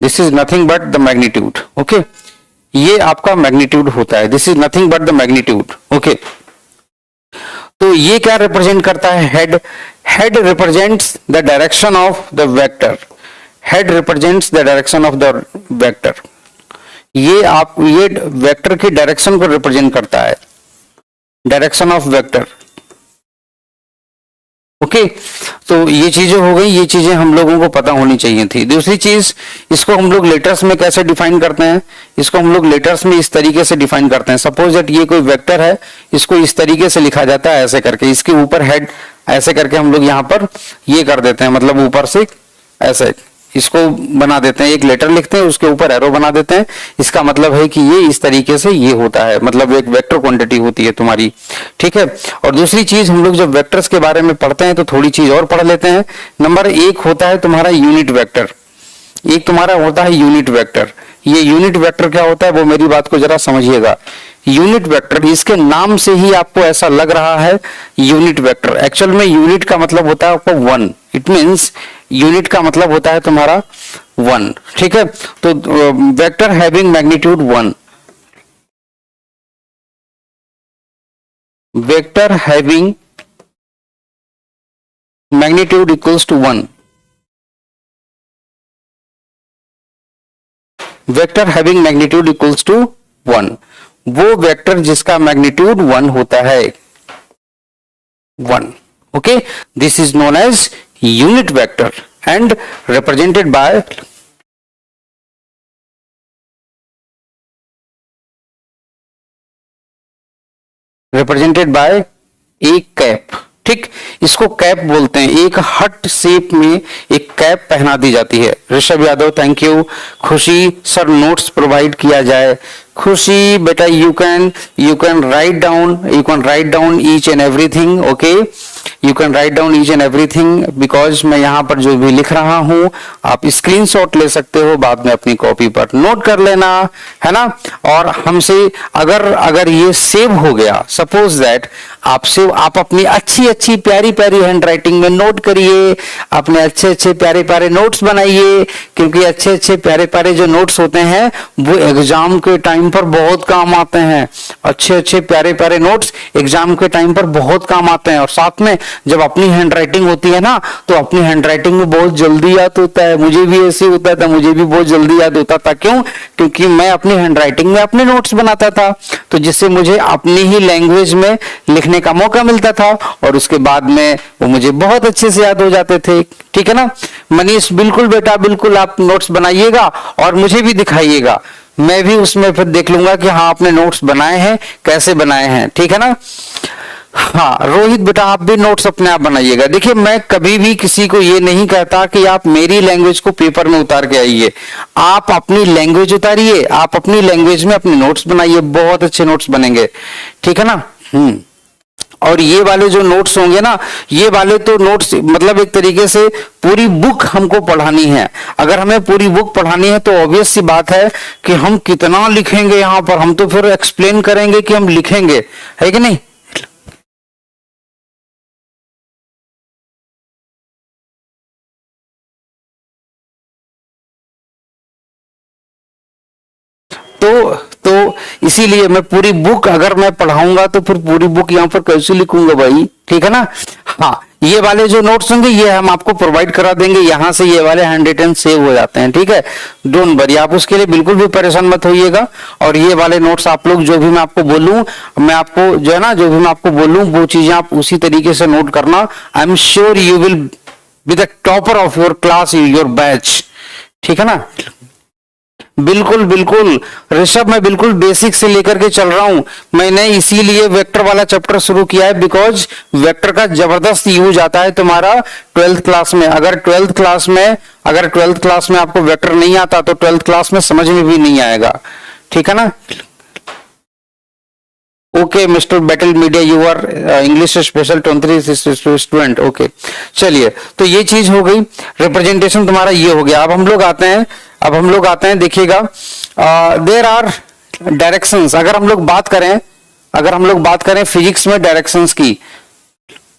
this is nothing but the magnitude. Okay, ये आपका मैग्नीट्यूड होता है, this is nothing but the magnitude. Okay, तो ये क्या रिप्रेजेंट करता है? Head. Head represents the direction of the vector, head represents the direction of the vector. ये वेक्टर की डायरेक्शन को रिप्रेजेंट करता है, डायरेक्शन ऑफ वेक्टर। ओके, तो ये चीजें हो गई, ये चीजें हम लोगों को पता होनी चाहिए थी। दूसरी चीज, इसको हम लोग लेटर्स में कैसे डिफाइन करते हैं? इसको हम लोग लेटर्स में इस तरीके से डिफाइन करते हैं। सपोज दैट ये कोई वेक्टर है, इसको इस तरीके से लिखा जाता है, ऐसे करके, इसके ऊपर हेड ऐसे करके हम लोग यहाँ पर ये कर देते हैं, मतलब ऊपर से ऐसे इसको बना देते हैं, एक लेटर लिखते हैं, उसके ऊपर एरो बना देते हैं। इसका मतलब है कि ये इस तरीके से ये होता है, मतलब एक वेक्टर क्वांटिटी होती है तुम्हारी, ठीक है। और दूसरी चीज, हम लोग जब वेक्टर्स के बारे में पढ़ते हैं तो थोड़ी चीज और पढ़ लेते हैं। नंबर 1 होता है तुम्हारा यूनिट वेक्टर। एक तुम्हारा होता है यूनिट वेक्टर। ये यूनिट वेक्टर क्या होता है वो मेरी बात को जरा समझिएगा। यूनिट वेक्टर, इसके नाम से ही आपको ऐसा लग रहा है यूनिट वेक्टर, एक्चुअल में यूनिट का मतलब होता है आपको वन। इट मींस यूनिट का मतलब होता है तुम्हारा वन, ठीक है। तो vector having magnitude one, vector having magnitude equals to one, vector having magnitude equals to one, वो वेक्टर जिसका मैग्नीट्यूड वन होता है, one. Okay, this is known as unit vector and represented by a cap, ठीक। इसको cap बोलते हैं, एक हट शेप में एक कैप पहना दी जाती है। Rishabh Yadav thank you. खुशी सर नोट्स प्रोवाइड किया जाए। खुशी बेटा you can write down each and everything, okay, you can write down each and everything, because मैं यहाँ पर जो भी लिख रहा हूँ आप स्क्रीनशॉट ले सकते हो, बाद में अपनी कॉपी पर नोट कर लेना, है ना। और हमसे अगर ये सेव हो गया, सपोज दैट आपसे आप अपनी अच्छी प्यारी हैंड राइटिंग में नोट करिए, अपने अच्छे प्यारे नोट्स बनाइए, क्योंकि अच्छे प्यारे जो नोट्स होते हैं वो एग्जाम के टाइम पर बहुत काम आते हैं। अच्छे प्यारे नोट्स एग्जाम के टाइम पर बहुत काम आते हैं। और साथ में जब अपनी हैंड राइटिंग होती है ना, तो अपनी हैंड राइटिंग में बहुत जल्दी याद होता है। मुझे भी ऐसे होता था, मुझे भी बहुत जल्दी याद होता था। क्यों? क्योंकि मैं अपनी हैंड राइटिंग में अपने नोट्स बनाता था, तो जिससे मुझे अपनी ही लैंग्वेज में लिखने का मौका मिलता था, और उसके बाद में वो मुझे बहुत अच्छे से याद हो जाते थे, ठीक है ना। मनीष बिल्कुल बेटा बिल्कुल, आप नोट्स बनाइएगा और मुझे भी दिखाइएगा, मैं भी उसमें फिर देख लूंगा कि हाँ आपने नोट्स बनाए हैं, कैसे बनाए हैं, ठीक है ना। हाँ रोहित बेटा आप भी नोट्स अपने आप बनाइएगा। देखिए मैं कभी भी किसी को ये नहीं कहता कि आप मेरी लैंग्वेज को पेपर में उतार के आइए, आप अपनी लैंग्वेज उतारिए, आप अपनी लैंग्वेज में अपने नोट्स बनाइए, बहुत अच्छे नोट्स बनेंगे, ठीक है ना। और ये वाले जो नोट्स होंगे ना, ये वाले तो नोट्स मतलब एक तरीके से पूरी बुक हमको पढ़ानी है। अगर हमें पूरी बुक पढ़ानी है तो ऑब्वियस सी बात है कि हम कितना लिखेंगे यहाँ पर, हम तो फिर एक्सप्लेन करेंगे कि हम लिखेंगे, है कि नहीं। तो इसीलिए मैं पूरी बुक अगर मैं पढ़ाऊंगा तो फिर पूरी बुक यहाँ पर कैसे लिखूंगा भाई, ठीक है ना। हाँ ये वाले जो नोट्स होंगे ये हम आपको प्रोवाइड करा देंगे, यहाँ से ये वाले हैंड रिटन सेव हो जाते हैं, ठीक है। डोंट वरी, आप उसके लिए बिल्कुल भी परेशान मत होइएगा। और ये वाले नोट्स आप लोग जो भी मैं आपको बोलूं, मैं आपको जो है ना, जो भी मैं आपको बोलूं वो चीजें आप उसी तरीके से नोट करना। I am sure you will be the topper of your class, your batch, ठीक है ना। बिल्कुल बिल्कुल ऋषभ, मैं बिल्कुल बेसिक से लेकर के चल रहा हूं। मैंने इसीलिए वेक्टर वाला चैप्टर शुरू किया है, बिकॉज वेक्टर का जबरदस्त यूज आता है तुम्हारा 12th क्लास में। अगर 12th क्लास में आपको वेक्टर नहीं आता तो 12th क्लास में समझ में भी नहीं आएगा, ठीक है ना। Okay mister battle media, you are English special 23 student, okay. चलिए तो ये चीज हो गई, रिप्रेजेंटेशन तुम्हारा ये हो गया। अब हम लोग आते हैं देखिएगा, देयर आर डायरेक्शंस। अगर हम लोग बात करें फिजिक्स में डायरेक्शंस की,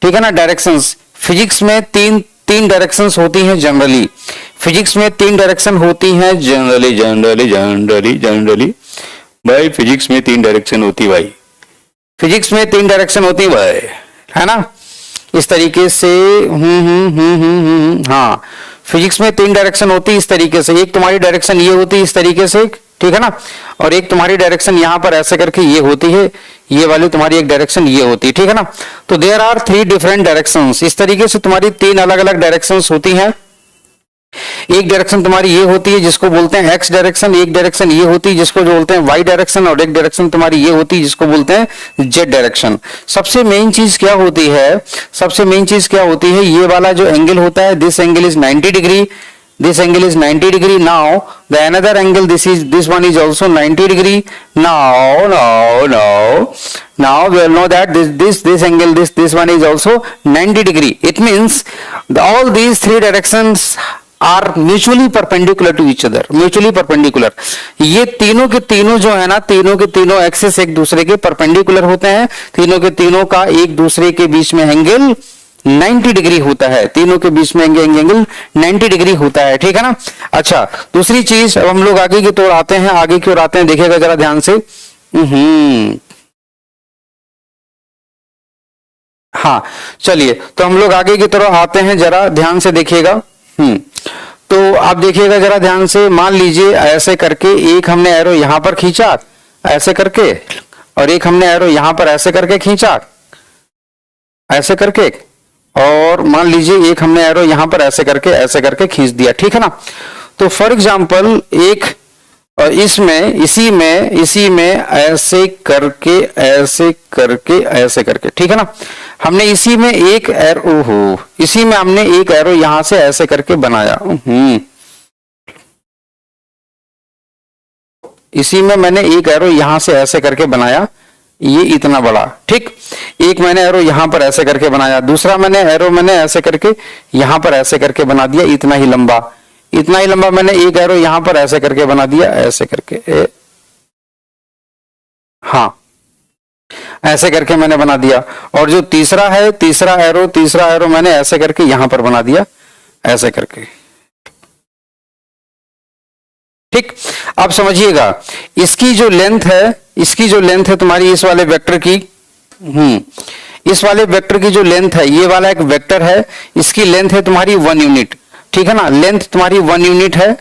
ठीक है ना। डायरेक्शंस फिजिक्स में तीन डायरेक्शंस होती हैं जनरली। फिजिक्स में 3 डायरेक्शन होती हैं जनरली भाई, फिजिक्स में 3 डायरेक्शन होती भाई, फिजिक्स में 3 डायरेक्शन होती भाई, है ना। इस तरीके से हाँ फिजिक्स में 3 डायरेक्शन होती इस तरीके से। एक तुम्हारी डायरेक्शन ये होती इस तरीके से, ठीक है ना, और एक तुम्हारी डायरेक्शन यहाँ पर ऐसे करके ये होती है, ये वाली तुम्हारी एक डायरेक्शन ये होती है, ठीक है ना। तो देयर आर 3 डिफरेंट डायरेक्शंस। इस तरीके से तुम्हारी 3 अलग अलग डायरेक्शंस होती हैं। एक डायरेक्शन तुम्हारी ये होती है जिसको बोलते हैं एक्स डायरेक्शन, एक डायरेक्शन ये होती है जिसको जो बोलते हैं वाई डायरेक्शन, और एक डायरेक्शन तुम्हारी ये होती है जिसको बोलते हैं जेड डायरेक्शन। सबसे मेन चीज क्या होती है, ये वाला जो एंगल होता है, this angle is 90 degree, this angle is 90 degree. Now the another angle, this one is also 90 degree. Now we all know that this angle, this one is also 90 degree. It means all these 3 directions are mutually perpendicular to each other, mutually perpendicular. ये तीनों के तीनों जो है ना, तीनों के तीनों एक्सिस एक दूसरे के परपेंडिकुलर होते हैं, तीनों के तीनों का एक दूसरे के बीच में एंगल 90 डिग्री होता है, तीनों के बीच में एंगल 90 डिग्री होता है, ठीक है ना। अच्छा, दूसरी चीज, अब हम लोग आगे की ओर आते हैं, आगे की ओर आते हैं, देखिएगा जरा ध्यान से। हाँ चलिए, तो हम लोग आगे की तरफ आते हैं, जरा ध्यान से देखिएगा। तो आप देखिएगा जरा ध्यान से, मान लीजिए ऐसे करके एक हमने एरो यहां पर खींचा ऐसे करके, और एक हमने एरो यहां पर ऐसे करके खींचा ऐसे करके, और मान लीजिए एक हमने एरो यहां पर ऐसे करके खींच दिया, ठीक है ना। तो फॉर एग्जांपल एक इसमें इसी में ऐसे करके ठीक है ना, हमने इसी में एक एरो, इसी में हमने एक एरो यहां से ऐसे करके बनाया, इसी में मैंने एक एरो यहां से ऐसे करके बनाया, ये इतना बड़ा, ठीक। एक मैंने एरो यहां पर ऐसे करके बनाया, दूसरा मैंने एरो ऐसे करके यहां पर ऐसे करके बना दिया, इतना ही लंबा मैंने एक एरो यहां पर ऐसे करके बना दिया, ऐसे करके हाँ ऐसे करके मैंने बना दिया। और जो तीसरा है, तीसरा एरो मैंने ऐसे करके यहां पर बना दिया, ऐसे करके, ठीक। अब समझिएगा, इसकी जो लेंथ है तुम्हारी इस वाले वेक्टर की, इस वाले वेक्टर की जो लेंथ है, ये वाला एक वेक्टर है, इसकी लेंथ है तुम्हारी 1 यूनिट, ठीक है ना। लेंथ तुम्हारी 1 यूनिट है,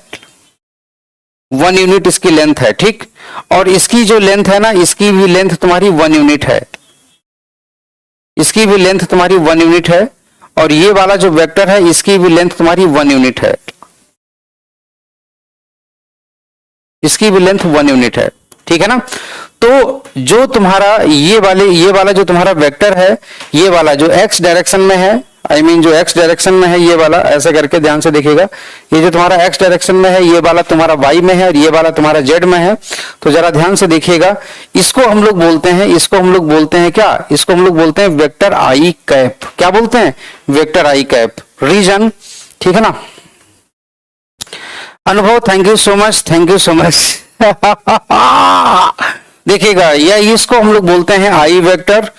1 यूनिट इसकी लेंथ है, ठीक। और इसकी जो लेंथ है ना, इसकी भी लेंथ तुम्हारी 1 यूनिट है, इसकी भी लेंथ तुम्हारी 1 यूनिट है। और ये वाला जो वेक्टर है, इसकी भी लेंथ तुम्हारी 1 यूनिट है, इसकी भी लेंथ 1 यूनिट है, ठीक है ना। तो जो तुम्हारा ये वाला जो तुम्हारा वेक्टर है, ये वाला जो एक्स डायरेक्शन में है, जो एक्स डायरेक्शन में है, ये वाला ऐसे करके ध्यान से देखिएगा, ये जो तुम्हारा एक्स डायरेक्शन में है, ये वाला तुम्हारा वाई में है, और ये वाला तुम्हारा जेड में है। तो जरा ध्यान से देखिएगा, इसको हम लोग बोलते हैं क्या, इसको हम लोग बोलते हैं वेक्टर आई कैप। क्या बोलते हैं? वेक्टर आई कैप। रीजन, ठीक है ना। अनुभव, थैंक यू सो मच। देखिएगा, या इसको हम लोग बोलते हैं आई वेक्टर।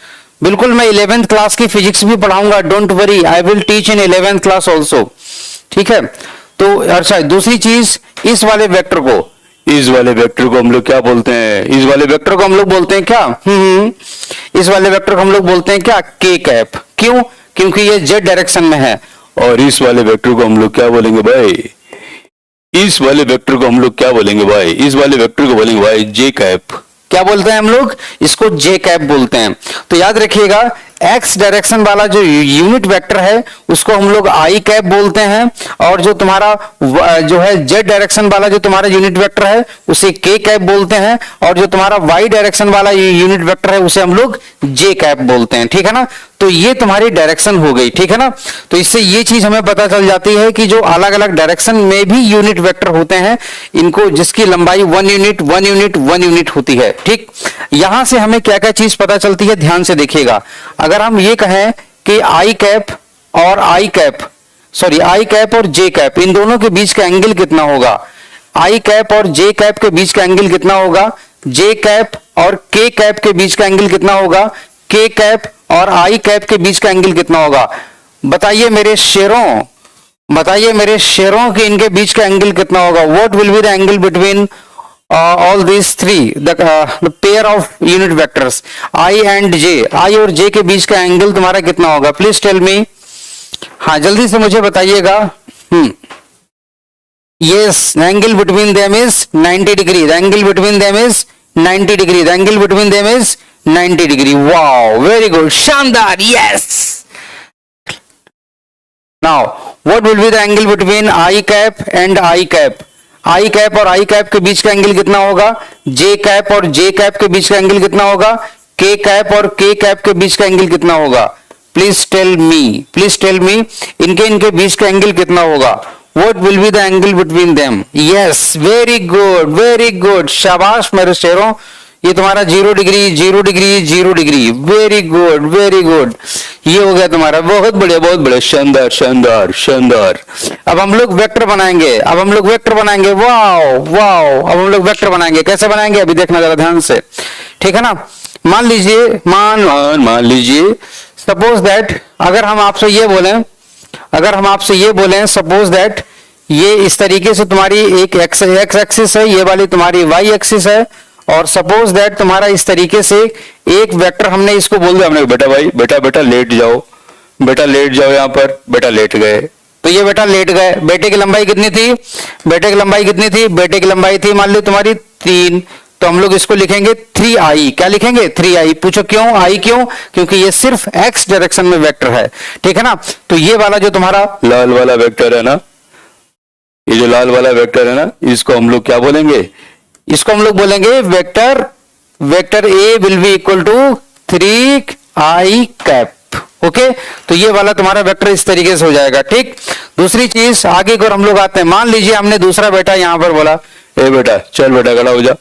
बिल्कुल, मैं 11th क्लास की फिजिक्स भी पढ़ाऊंगा, don't worry, I will teach in 11th class also, ठीक है। तो अच्छा, दूसरी चीज, इस वाले वेक्टर को हम लोग क्या बोलते हैं? इस वाले वेक्टर को हम लोग बोलते हैं क्या? इस वाले वेक्टर को हम लोग बोलते हैं क्या? के कैप। क्यों? क्योंकि ये जेड डायरेक्शन में है। और इस वाले वेक्टर को हम लोग क्या बोलेंगे भाई? इस वाले वेक्टर को हम लोग क्या बोलेंगे भाई? इस वाले वेक्टर को बोलेंगे भाई जे कैप। क्या बोलते हैं हम लोग? इसको जे कैप बोलते हैं। तो याद रखिएगा, एक्स डायरेक्शन वाला जो यूनिट वेक्टर है उसको हम लोग आई कैप बोलते हैं, और जो तुम्हारा जो है जेड डायरेक्शन वाला जो तुम्हारा यूनिट वेक्टर है उसे के कैप बोलते हैं, और जो तुम्हारा वाई डायरेक्शन वाला यूनिट वेक्टर है उसे हम लोग जे कैप बोलते हैं, ठीक है ना। तो ये तुम्हारी डायरेक्शन हो गई, ठीक है ना। तो इससे ये चीज हमें पता चल जाती है कि जो अलग अलग डायरेक्शन में भी यूनिट वेक्टर होते हैं, इनको जिसकी लंबाई 1 यूनिट होती है, ठीक। यहां से हमें क्या क्या चीज पता चलती है, ध्यान से देखिएगा। अगर हम ये कहें कि आई कैप और जे कैप, इन दोनों के बीच का एंगल कितना होगा? आई कैप और जे कैप के बीच का एंगल कितना होगा? जे कैप और के कैप के बीच का एंगल कितना होगा? के कैप और आई कैप के बीच का एंगल कितना होगा? बताइए मेरे शेरों के इनके बीच का एंगल कितना होगा? What will be the angle between all these three, the pair of unit vectors I and J, I और J के बीच का एंगल तुम्हारा कितना होगा? Please tell me. हाँ, जल्दी से मुझे बताइएगा। Yes, the angle between them is 90 degree. The angle between them is 90 degree. The angle between them is 90 degree. Wow, very good, शानदार, yes. Now, what will be the angle between I cap and I cap? I cap और आई cap के बीच का angle कितना होगा? जे cap और जे cap के बीच का angle कितना होगा? के कैप और के कैप के बीच का एंगल कितना होगा? प्लीज टेल मी, इनके बीच का एंगल कितना होगा? What will be the angle between them? Yes, very good, शाबाश मेरे शेरों, ये तुम्हारा 0 degree 0 degree 0 degree, very good very good, ये हो गया तुम्हारा, बहुत बढ़िया, शानदार शानदार शानदार। अब हम लोग वेक्टर बनाएंगे, अब हम लोग वेक्टर बनाएंगे, वाओ वाओ, अब हम लोग वेक्टर बनाएंगे, कैसे बनाएंगे अभी देखना जरा ध्यान से, ठीक है ना। मान लीजिए मान लीजिए सपोज दैट अगर हम आपसे ये बोलें सपोज दैट ये इस तरीके से तुम्हारी एक एक्स एक्सिस है, ये वाली तुम्हारी वाई एक्सिस है, और सपोज दैट तुम्हारा इस तरीके से एक वेक्टर हमने इसको बोल दिया, हमने बेटा भाई बेटा लेट जाओ, बेटा लेट जाओ, यहाँ पर बेटा लेट गए, तो ये बेटा लेट गए। बेटे की लंबाई कितनी थी, बेटे की लंबाई थी मान लो तुम्हारी 3, तो हम लोग इसको लिखेंगे 3i, क्या लिखेंगे 3i। पूछो क्यों i, क्यों, क्योंकि ये सिर्फ x डायरेक्शन में वेक्टर है, ठीक है ना। तो ये वाला जो तुम्हारा लाल वाला वेक्टर है ना, ये जो लाल वाला वेक्टर है ना, इसको हम लोग क्या बोलेंगे, इसको हम लोग बोलेंगे vector a will be equal to 3i cap, okay. तो ये वाला तुम्हारा वेक्टर इस तरीके से हो जाएगा, ठीक। दूसरी चीज आगे को हम लोग आते हैं, मान लीजिए हमने दूसरा बेटा यहां पर बोला, ए बेटा चल बेटा खड़ा हो जा,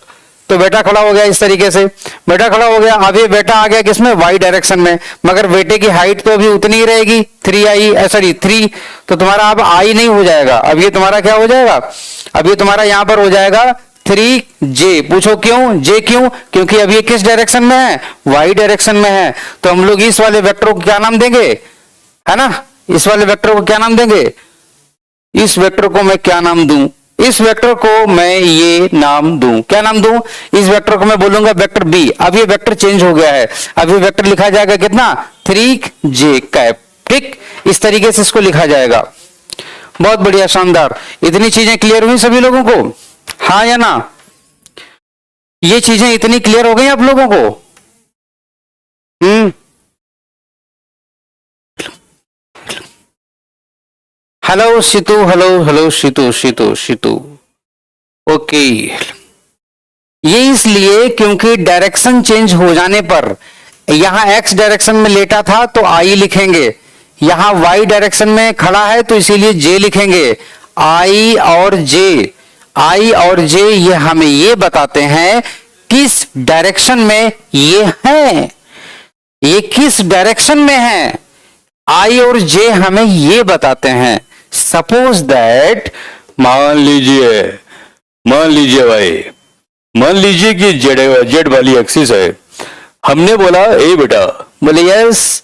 तो बेटा खड़ा हो गया इस तरीके से, बेटा खड़ा हो गया। अब ये बेटा आ गया किसमें, वाई डायरेक्शन में, मगर बेटे की हाइट तो अभी उतनी ही रहेगी 3i, सॉरी 3, तो तुम्हारा अब i नहीं हो जाएगा, अब ये तुम्हारा क्या हो जाएगा, अब ये तुम्हारा यहां पर हो जाएगा 3j। पूछो क्यों j, क्यों, क्योंकि अब ये किस डायरेक्शन में है, वाई डायरेक्शन में है। तो हम लोग इस वाले वेक्टर को क्या नाम देंगे, है ना, इस वाले वेक्टर को क्या नाम देंगे, इस वेक्टर को मैं क्या नाम दूं, इस वेक्टर को मैं ये नाम दूं, क्या नाम दूं, इस वेक्टर को मैं बोलूंगा वेक्टर बी। अब ये वेक्टर चेंज हो गया है, अब ये वेक्टर लिखा जाएगा कितना, 3j कैप, ठीक। इस तरीके से इसको लिखा जाएगा, बहुत बढ़िया शानदार। इतनी चीजें क्लियर हुई सभी लोगों को, हाँ या ना, ये चीजें इतनी क्लियर हो गई आप लोगों को, हेलो शितु, हेलो शितु, ओके। ये इसलिए क्योंकि डायरेक्शन चेंज हो जाने पर, यहां एक्स डायरेक्शन में लेटा था तो आई लिखेंगे, यहां वाई डायरेक्शन में खड़ा है तो इसीलिए जे लिखेंगे। आई और जे ये हमें ये बताते हैं किस डायरेक्शन में ये है, ये किस डायरेक्शन में है, आई और जे हमें ये बताते हैं। सपोज दैट मान लीजिए भाई, मान लीजिए कि जेड वाली एक्सिस है, हमने बोला ए बेटा, बोले यस,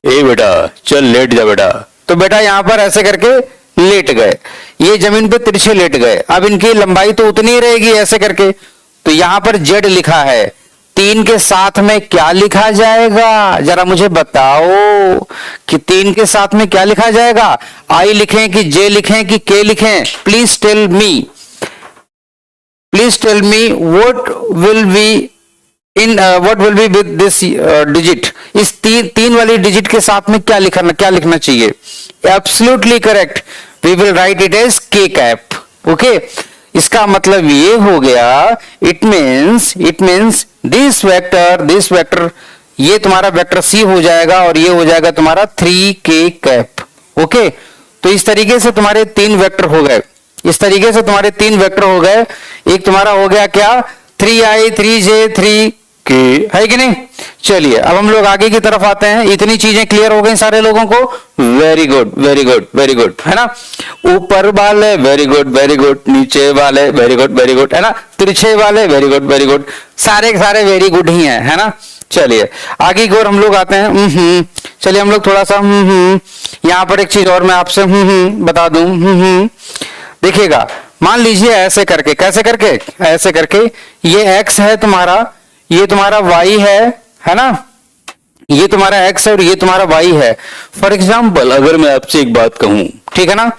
ए बेटा चल लेट जा बेटा, तो बेटा यहां पर ऐसे करके लेट गए, ये जमीन पे तिरछे लेट गए। अब इनकी लंबाई तो उतनी ही रहेगी ऐसे करके, तो यहां पर जेड लिखा है, 3 के साथ में क्या लिखा जाएगा, जरा मुझे बताओ कि 3 के साथ में क्या लिखा जाएगा, आई लिखें कि जे लिखें कि के लिखें, please tell me what will be with this digit, इस तीन वाली डिजिट के साथ में क्या लिखना चाहिए। Absolutely correct, we will write it as K cap, okay. इसका मतलब ये हो गया, इट मीन्स दिस वेक्टर ये तुम्हारा वेक्टर सी हो जाएगा और ये हो जाएगा तुम्हारा 3k कैप, ओके। तो इस तरीके से तुम्हारे 3 वेक्टर हो गए, एक तुम्हारा हो गया क्या, 3i 3j 3k, है कि नहीं। चलिए अब हम लोग आगे की तरफ आते हैं, इतनी चीजें क्लियर हो गई सारे लोगों को, वेरी गुड, है ना। ऊपर वाले वेरी गुड, नीचे वाले वेरी गुड, है ना, तिरछे वाले वेरी गुड, सारे वेरी गुड ही हैं, है ना। चलिए आगे की ओर हम लोग आते हैं, चलिए हम लोग थोड़ा सा यहाँ पर एक चीज और मैं आपसे बता दूं, देखिएगा, मान लीजिए ऐसे करके, कैसे करके, ऐसे करके, ये x है तुम्हारा, ये तुम्हारा y है ना, ये तुम्हारा x है और ये तुम्हारा y है। फॉर एग्जाम्पल अगर मैं आपसे एक बात कहूं, ठीक है ना,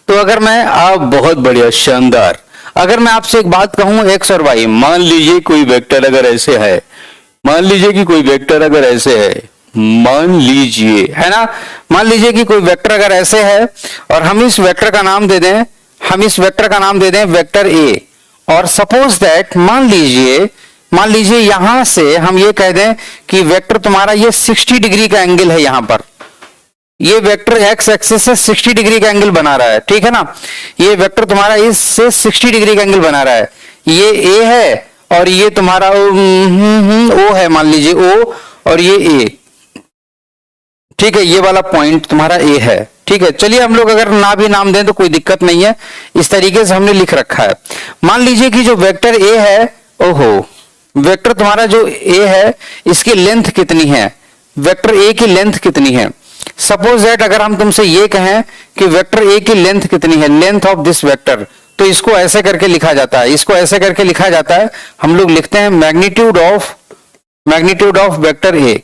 तो अगर मैं आप बहुत बढ़िया शानदार, अगर मैं आपसे एक बात कहूं x और y, मान लीजिए कोई वेक्टर अगर ऐसे है, मान लीजिए कि कोई वेक्टर अगर ऐसे है, मान लीजिए, है ना, मान लीजिए कि कोई वेक्टर अगर ऐसे है और हम इस वेक्टर का नाम दे दें, वेक्टर ए, और सपोज दैट मान लीजिए यहां से हम ये कह दें कि वेक्टर तुम्हारा ये 60 डिग्री का एंगल है, यहां पर ये वेक्टर एक्स एक्सिस से 60 डिग्री का एंगल बना रहा है, ठीक है ना, ये वेक्टर तुम्हारा इससे 60 डिग्री का एंगल बना रहा है, ये ए है और ये तुम्हारा ओ है, मान लीजिए ओ, और ये ए, ठीक है, ये वाला पॉइंट तुम्हारा ए है, ठीक है। चलिए हम लोग अगर ना भी नाम दें तो कोई दिक्कत नहीं है, इस तरीके से हमने लिख रखा है। मान लीजिए कि जो वेक्टर ए है, ओहो, वेक्टर तुम्हारा जो ए है इसकी लेंथ कितनी है, वेक्टर ए की लेंथ कितनी है। सपोज दैट अगर हम तुमसे ये कहें कि वेक्टर ए की लेंथ कितनी है, लेंथ ऑफ दिस वेक्टर, तो इसको ऐसे करके लिखा जाता है, इसको ऐसे करके लिखा जाता है, हम लोग लिखते हैं मैग्नीट्यूड ऑफ वेक्टर ए,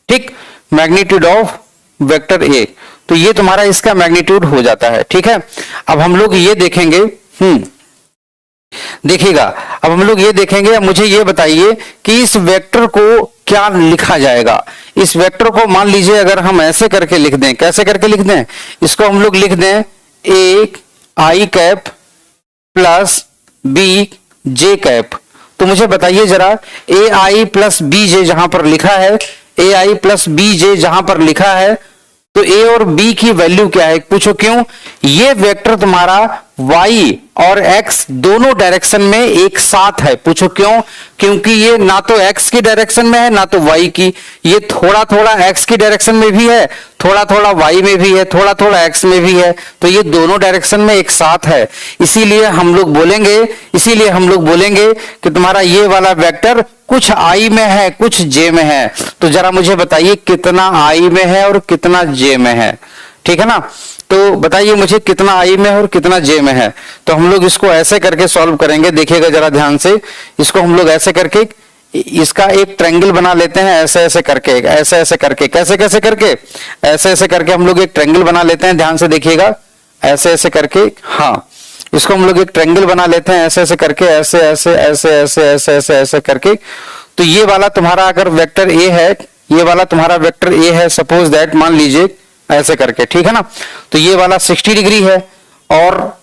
ठीक, मैग्नीट्यूड ऑफ वेक्टर ए। तो ये तुम्हारा इसका मैग्नीट्यूड हो जाता है, ठीक है। अब हम लोग ये देखेंगे, देखिएगा, अब हम लोग ये देखेंगे, मुझे ये बताइए कि इस वेक्टर को क्या लिखा जाएगा। इस वेक्टर को मान लीजिए अगर हम ऐसे करके लिख दें, कैसे करके लिख दें, इसको हम लोग लिख दें a i cap plus b j cap. तो मुझे बताइए जरा, ए आई प्लस बी जे जहां पर लिखा है, ए आई प्लस बी जे जहां पर लिखा है, तो ए और बी की वैल्यू क्या है, पूछो क्यों। ये वेक्टर तुम्हारा y और x दोनों डायरेक्शन में एक साथ है, पूछो क्यों, क्योंकि ये ना तो x की डायरेक्शन में है ना तो y की, ये थोड़ा थोड़ा x की डायरेक्शन में भी है, थोड़ा थोड़ा y में भी है, थोड़ा थोड़ा x में भी है, तो ये दोनों डायरेक्शन में एक साथ है। इसीलिए हम लोग बोलेंगे कि तुम्हारा ये वाला वेक्टर कुछ i में है कुछ j में है। तो जरा मुझे बताइए कितना i में है और कितना j में है, ठीक है ना। तो बताइए मुझे कितना i में है और कितना j में है। तो हम लोग इसको ऐसे करके सॉल्व करेंगे, देखिएगा जरा ध्यान से, इसको हम लोग ऐसे करके इसका एक ट्रायंगल बना लेते हैं, ऐसे ऐसे करके, ऐसे ऐसे करके, कैसे कैसे करके, ऐसे ऐसे करके हम लोग एक ट्रायंगल बना लेते हैं, ध्यान से देखिएगा, ऐसे ऐसे करके, हाँ, इसको हम लोग एक ट्रायंगल बना लेते हैं ऐसे ऐसे करके, ऐसे ऐसे ऐसे ऐसे ऐसे ऐसे ऐसे करके। तो ये वाला तुम्हारा अगर वेक्टर ए है, ये वाला तुम्हारा वेक्टर ए है, सपोज दैट मान लीजिए ऐसे करके, ठीक है ना। तो ये वाला 60 डिग्री है और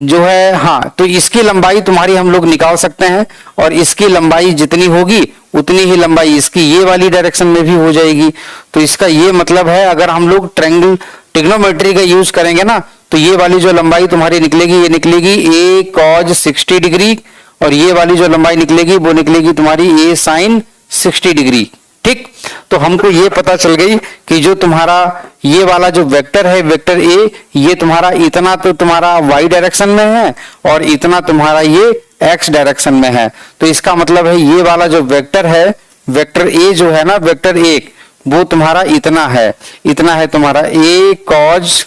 जो है, हाँ, तो इसकी लंबाई तुम्हारी हम लोग निकाल सकते हैं, और इसकी लंबाई जितनी होगी उतनी ही लंबाई इसकी ये वाली डायरेक्शन में भी हो जाएगी। तो इसका ये मतलब है, अगर हम लोग ट्रायंगल ट्रिग्नोमेट्री का यूज करेंगे ना, तो ये वाली जो लंबाई तुम्हारी निकलेगी, ये निकलेगी ए कॉज 60 डिग्री, और ये वाली जो लंबाई निकलेगी वो निकलेगी तुम्हारी ए साइन 60 डिग्री, ठीक। तो हमको ये पता चल गई कि जो तुम्हारा ये वाला जो वेक्टर है, वेक्टर ए, ये तुम्हारा इतना तो तुम्हारा y डायरेक्शन में है और इतना तुम्हारा ये x डायरेक्शन में है। तो इसका मतलब है ये वाला जो वेक्टर है, वेक्टर ए जो है ना, वेक्टर ए, वो तुम्हारा इतना है, इतना है तुम्हारा ए कॉज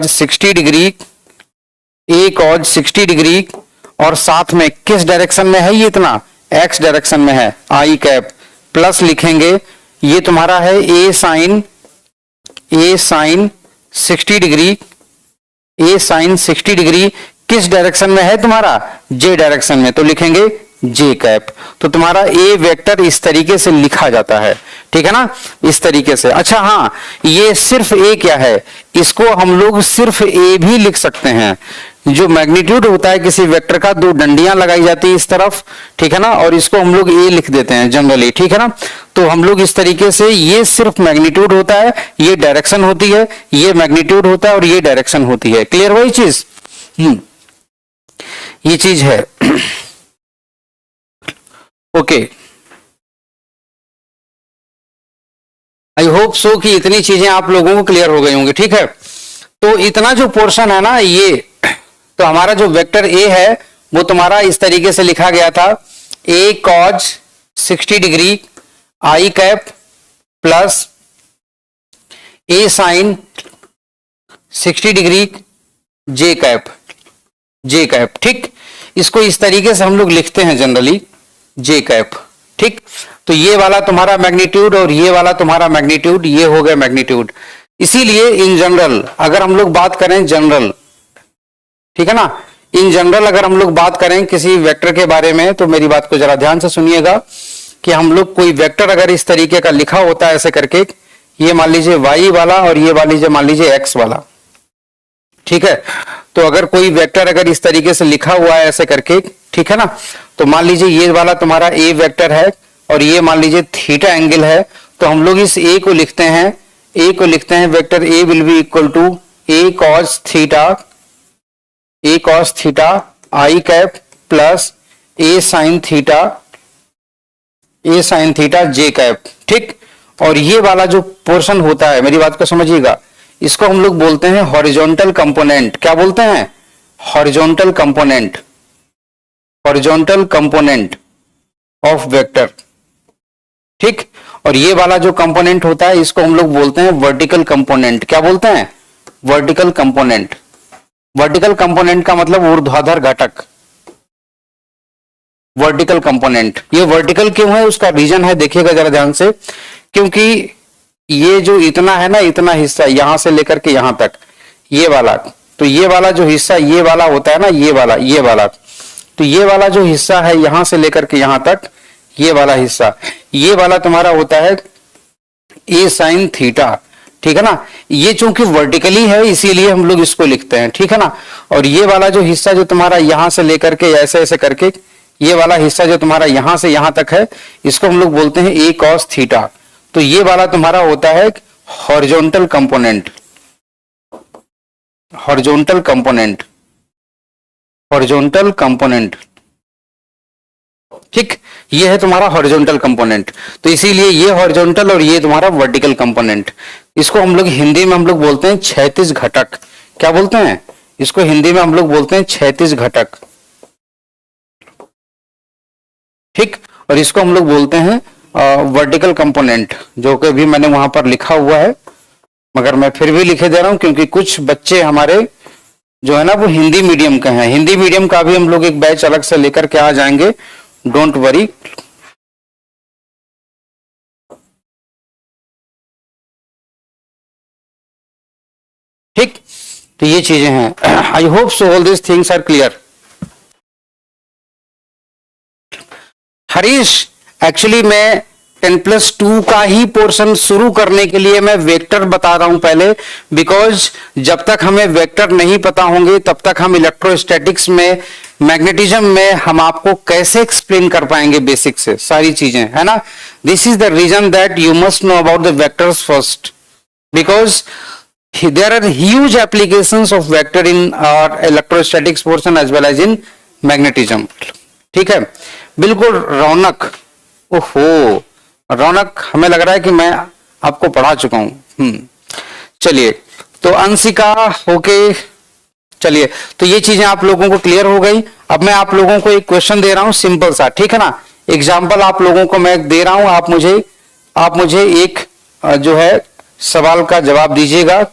60 डिग्री, ए कॉज 60 डिग्री, और साथ में किस डायरेक्शन में है, ये इतना x डायरेक्शन में है, आई कैप, प्लस लिखेंगे ये तुम्हारा है ए साइन 60 डिग्री, ए साइन 60 डिग्री किस डायरेक्शन में है तुम्हारा, जे डायरेक्शन में, तो लिखेंगे जे कैप। तो तुम्हारा ए वेक्टर इस तरीके से लिखा जाता है, ठीक है ना, इस तरीके से। अच्छा हाँ, ये सिर्फ ए क्या है, इसको हम लोग सिर्फ ए भी लिख सकते हैं। जो मैग्नीट्यूड होता है किसी वेक्टर का, दो डंडियां लगाई जाती है इस तरफ, ठीक है ना, और इसको हम लोग ए लिख देते हैं जनरली, ठीक है ना। तो हम लोग इस तरीके से, ये सिर्फ मैग्नीट्यूड होता है, ये डायरेक्शन होती है, ये मैग्नीट्यूड होता है और ये डायरेक्शन होती है। क्लियर वही चीज, ये चीज है। ओके, आई होप सो कि इतनी चीजें आप लोगों को क्लियर हो गई होंगी, ठीक है। तो इतना जो पोर्शन है ना, ये तो हमारा जो वेक्टर ए है वो तुम्हारा इस तरीके से लिखा गया था, a cos 60 degree i cap plus a sine 60 degree j cap, ठीक। इसको इस तरीके से हम लोग लिखते हैं जनरली, जे कैप, ठीक। तो ये वाला तुम्हारा मैग्नीट्यूड और ये वाला तुम्हारा मैग्नीट्यूड, ये हो गया मैग्नीट्यूड। इसीलिए इन जनरल अगर हम लोग बात करें जनरल, ठीक है ना, इन जनरल अगर हम लोग बात करें किसी वेक्टर के बारे में, तो मेरी बात को जरा ध्यान से सुनिएगा कि हम लोग कोई वेक्टर अगर इस तरीके का लिखा होता है ऐसे करके, ये मान लीजिए y वाला और ये मान लीजिए x वाला, ठीक है। तो अगर कोई वेक्टर अगर इस तरीके से लिखा हुआ है ऐसे करके, ठीक है ना, तो मान लीजिए ये वाला तुम्हारा a वेक्टर है और ये मान लीजिए थीटा एंगल है, तो हम लोग इस a को लिखते हैं vector a will be equal to a cos theta I cap plus a sine theta J cap, ठीक। और ये वाला जो पोर्शन होता है, मेरी बात को समझिएगा, इसको हम लोग बोलते हैं हॉरिजॉन्टल कंपोनेंट। क्या बोलते हैं? Horizontal component, horizontal component of vector, ठीक। और ये वाला जो कंपोनेंट होता है इसको हम लोग बोलते हैं वर्टिकल कंपोनेंट। क्या बोलते हैं? Vertical component. वर्टिकल कंपोनेंट का मतलब ऊर्ध्वाधर घटक, वर्टिकल कंपोनेंट। ये वर्टिकल क्यों है, उसका रीजन है, देखिएगा जरा ध्यान से। क्योंकि ये जो इतना है ना, इतना हिस्सा यहां से लेकर के यहां तक, ये वाला, तो ये वाला जो हिस्सा ये वाला होता है ना, ये वाला तो ये वाला जो हिस्सा है यहां से लेकर के यहां तक, ये वाला हिस्सा, ये वाला तुम्हारा होता है ए साइन थीटा, ठीक है ना। ये चूंकि वर्टिकली है इसीलिए हम लोग इसको लिखते हैं, ठीक है ना। और ये वाला जो हिस्सा जो तुम्हारा यहां से लेकर के ऐसे ऐसे करके, ये वाला हिस्सा जो तुम्हारा यहां से यहां तक है, इसको हम लोग बोलते हैं ए कॉस थीटा। तो ये वाला तुम्हारा होता है horizontal component, horizontal component, horizontal component, ठीक। ये है तुम्हारा हॉरिजॉन्टल कंपोनेंट। तो इसीलिए ये हॉरिजॉन्टल और ये तुम्हारा वर्टिकल कंपोनेंट, इसको हम लोग हिंदी में हम लोग बोलते हैं क्षैतिज घटक। क्या बोलते हैं? इसको हिंदी में हम लोग बोलते हैं क्षैतिज घटक, ठीक। और इसको हम लोग बोलते हैं वर्टिकल कंपोनेंट, जो कि भी मैंने वहां पर लिखा हुआ है, मगर मैं फिर भी लिखे दे रहा हूं क्योंकि कुछ बच्चे हमारे जो है ना वो हिंदी मीडियम के हैं। हिंदी मीडियम का भी हम लोग एक बैच अलग से लेकर के आ जाएंगे, डोंट वरी। ठीक, तो ये चीजें हैं। I hope so all this things are clear. Harish, actually मैं 10+2 का ही पोर्शन शुरू करने के लिए मैं वेक्टर बता रहा हूं पहले, बिकॉज जब तक हमें वेक्टर नहीं पता होंगे तब तक हम इलेक्ट्रोस्टैटिक्स में, मैग्नेटिज्म में हम आपको कैसे एक्सप्लेन कर पाएंगे बेसिक से सारी चीजें, है ना। This is the reason that you must know about the vectors first, because there are huge applications of vector in our electrostatics portion as well as in magnetism। ठीक है, बिल्कुल रौनक, ओहो रौनक, हमें लग रहा है कि मैं आपको पढ़ा चुका हूं। चलिए, तो अंशिका होके, चलिए, तो ये चीजें आप लोगों को क्लियर हो गई। अब मैं आप लोगों को एक क्वेश्चन दे रहा हूं सिंपल सा, ठीक है ना। एग्जाम्पल आप लोगों को मैं दे रहा हूं, आप मुझे एक जो है सवाल का जवाब दीजिएगा।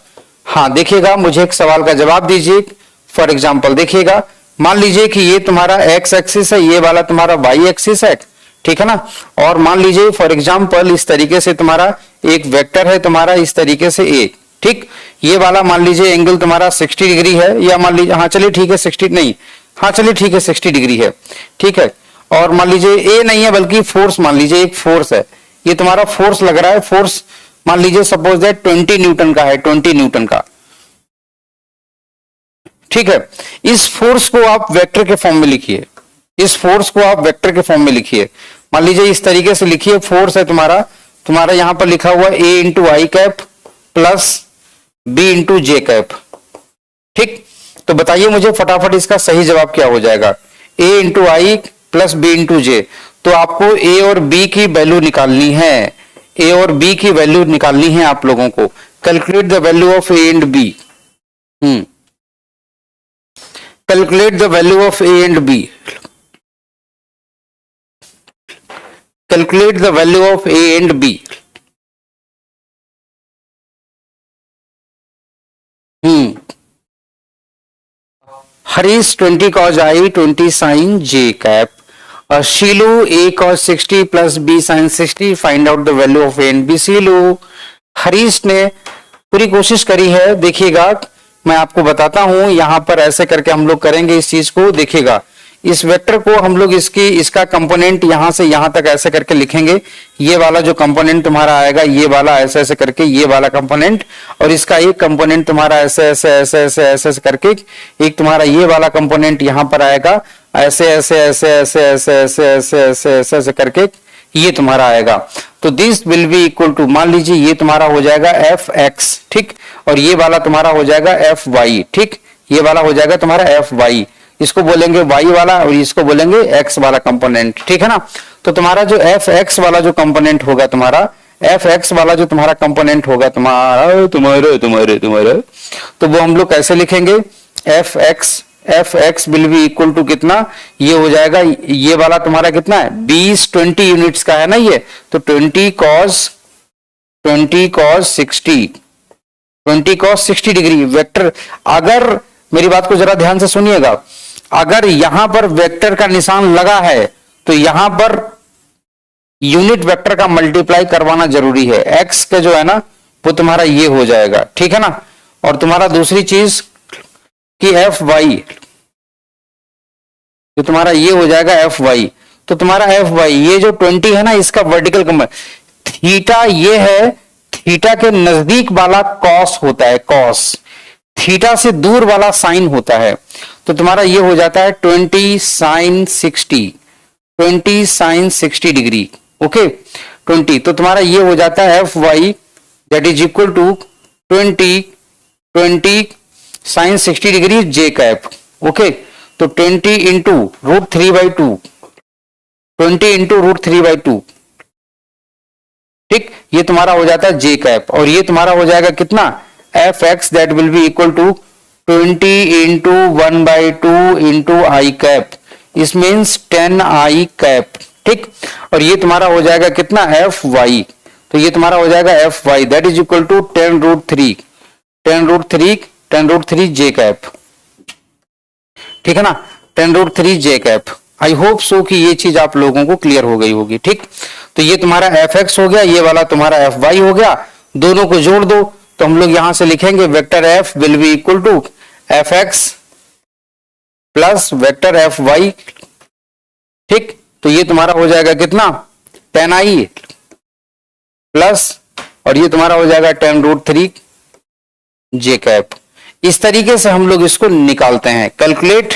हाँ देखिएगा, मुझे एक सवाल का जवाब दीजिए। फॉर एग्जाम्पल देखिएगा, मान लीजिए कि ये तुम्हारा एक्स एक्सिस है, ये वाला तुम्हारा वाई एक्सिस है, ठीक है ना। और मान लीजिए फॉर एग्जाम्पल इस तरीके से तुम्हारा एक वेक्टर है तुम्हारा इस तरीके से ए, ठीक। ये वाला मान लीजिए एंगल तुम्हारा 60 डिग्री है, या मान लीजिए, हाँ चलिए ठीक है 60 नहीं, हाँ चलिए ठीक है 60 डिग्री है, ठीक है। और मान लीजिए ए नहीं है बल्कि फोर्स, मान लीजिए एक फोर्स है, ये तुम्हारा फोर्स लग रहा है, फोर्स मान लीजिए सपोज दैट 20 न्यूटन का है, 20 न्यूटन का, ठीक है। इस फोर्स को आप वेक्टर के फॉर्म में लिखिए, इस फोर्स को आप वेक्टर के फॉर्म में लिखिए। मान लीजिए इस तरीके से लिखिए, फोर्स है तुम्हारा यहां पर लिखा हुआ ए इंटू आई कैप प्लस बी इंटू जे कैप, ठीक। तो बताइए मुझे फटाफट इसका सही जवाब क्या हो जाएगा। ए इंटू आई प्लस बी इंटू जे, तो आपको ए और बी की वैल्यू निकालनी है, ए और बी की वैल्यू निकालनी है आप लोगों को। Calculate the value of a and b, calculate the value of a and b, calculate the value of a and b. Harish 20 cos I 20 sin j cap, Shilu a cos 60 plus b sin 60, find out the value of a and b। Shilu, Harish ने पूरी कोशिश करी है, देखिएगा मैं आपको बताता हूं, यहां पर ऐसे करके हम लोग करेंगे इस चीज को। देखिएगा इस वेक्टर को हम लोग इसका कंपोनेंट यहां से यहां तक ऐसे करके लिखेंगे। ये वाला जो कंपोनेंट तुम्हारा आएगा, ये वाला ऐसे ऐसे करके, ये वाला कंपोनेंट, और इसका एक कंपोनेंट तुम्हारा ऐसे ऐसे ऐसे ऐसे ऐसे ऐसे करके, एक तुम्हारा ये वाला कंपोनेंट यहां पर आएगा, ऐसे ऐसे ऐसे ऐसे ऐसे ऐसे ऐसे ऐसे ऐसे ऐसे करके ये तुम्हारा आएगा। तो this will be equal to, मान लीजिए ये तुम्हारा हो जाएगा एफ एक्स, ठीक, और ये वाला तुम्हारा हो जाएगा एफ वाई, ठीक, ये वाला हो जाएगा तुम्हारा एफ वाई। इसको बोलेंगे y वाला और इसको बोलेंगे x वाला कंपोनेंट, ठीक है ना। तो तुम्हारा जो fx वाला जो कंपोनेंट होगा तुम्हारा, fx वाला जो तुम्हारा कंपोनेंट होगा तुम्हारे, तो वो हम लोग कैसे लिखेंगे, fx will be equal to कितना, ये हो जाएगा, ये वाला तुम्हारा कितना है 20 यूनिट्स का है ना ये, तो 20 cos 60 डिग्री वेक्टर। अगर मेरी बात को जरा ध्यान से सुनिएगा, अगर यहां पर वेक्टर का निशान लगा है तो यहां पर यूनिट वेक्टर का मल्टीप्लाई करवाना जरूरी है, x का जो है ना वो तुम्हारा ये हो जाएगा, ठीक है ना। और तुम्हारा दूसरी चीज कि fy, तो तुम्हारा ये हो जाएगा fy, तो तुम्हारा fy ये जो 20 है ना इसका वर्टिकल कंपोनेंट, थीटा ये है, थीटा के नजदीक वाला कॉस होता है, कॉस, थीटा से दूर वाला साइन होता है, तो तुम्हारा ये हो जाता है 20 sin 60 डिग्री, ओके 20, तो तुम्हारा ये हो जाता है fy that is equal to 20 sin 60 degree j cap, okay. तो 20 इंटू √3/2, 20 इंटू √3/2, ठीक, ये तुम्हारा हो जाता है j कैप, और ये तुम्हारा हो जाएगा कितना, fx that will be equal to 20 into 1/2 into i cap, इस मीन्स 10i कैप, ठीक। और ये तुम्हारा हो जाएगा कितना fy, तो ये तुम्हारा हो जाएगा fy that is equal to 10√3 j cap, ठीक है ना, 10√3 j cap. I hope so कि ये चीज आप लोगों को क्लियर हो गई होगी, ठीक। तो ये तुम्हारा fx हो गया, ये वाला तुम्हारा fy हो गया, दोनों को जोड़ दो तो हम लोग यहां से लिखेंगे vector f will be equal to fx plus vector fy, ठीक। तो ये तुम्हारा हो जाएगा कितना 10i प्लस, और ये तुम्हारा हो जाएगा 10√3 j कैप। इस तरीके से हम लोग इसको निकालते हैं, कैलकुलेट,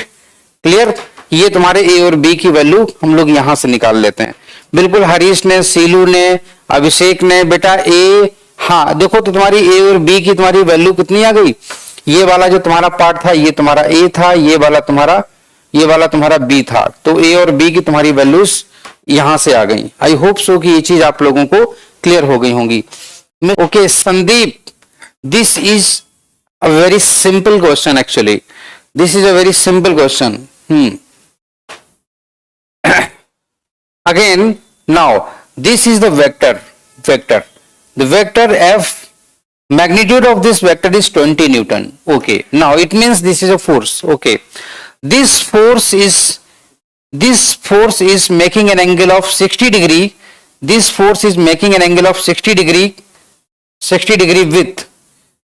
क्लियर। ये तुम्हारे a और b की वैल्यू हम लोग यहां से निकाल लेते हैं, बिल्कुल हरीश ने, सीलू ने, अभिषेक ने, बेटा a, हाँ देखो तो तुम्हारी a और b की तुम्हारी वैल्यू कितनी आ गई, ये वाला जो तुम्हारा पार्ट था ये तुम्हारा a था, ये वाला तुम्हारा b था, तो a और b की तुम्हारी वैल्यूज यहां से आ गई। आई होप सो कि ये चीज आप लोगों को क्लियर हो गई होंगी। Okay Sandeep, this is a very simple question actually, this is a very simple question. Again now this is the vector, the vector f, magnitude of this vector is 20 Newton, okay. Now it means this is a force, okay. This force is making an angle of 60 degree, this force is making an angle of 60 degree with,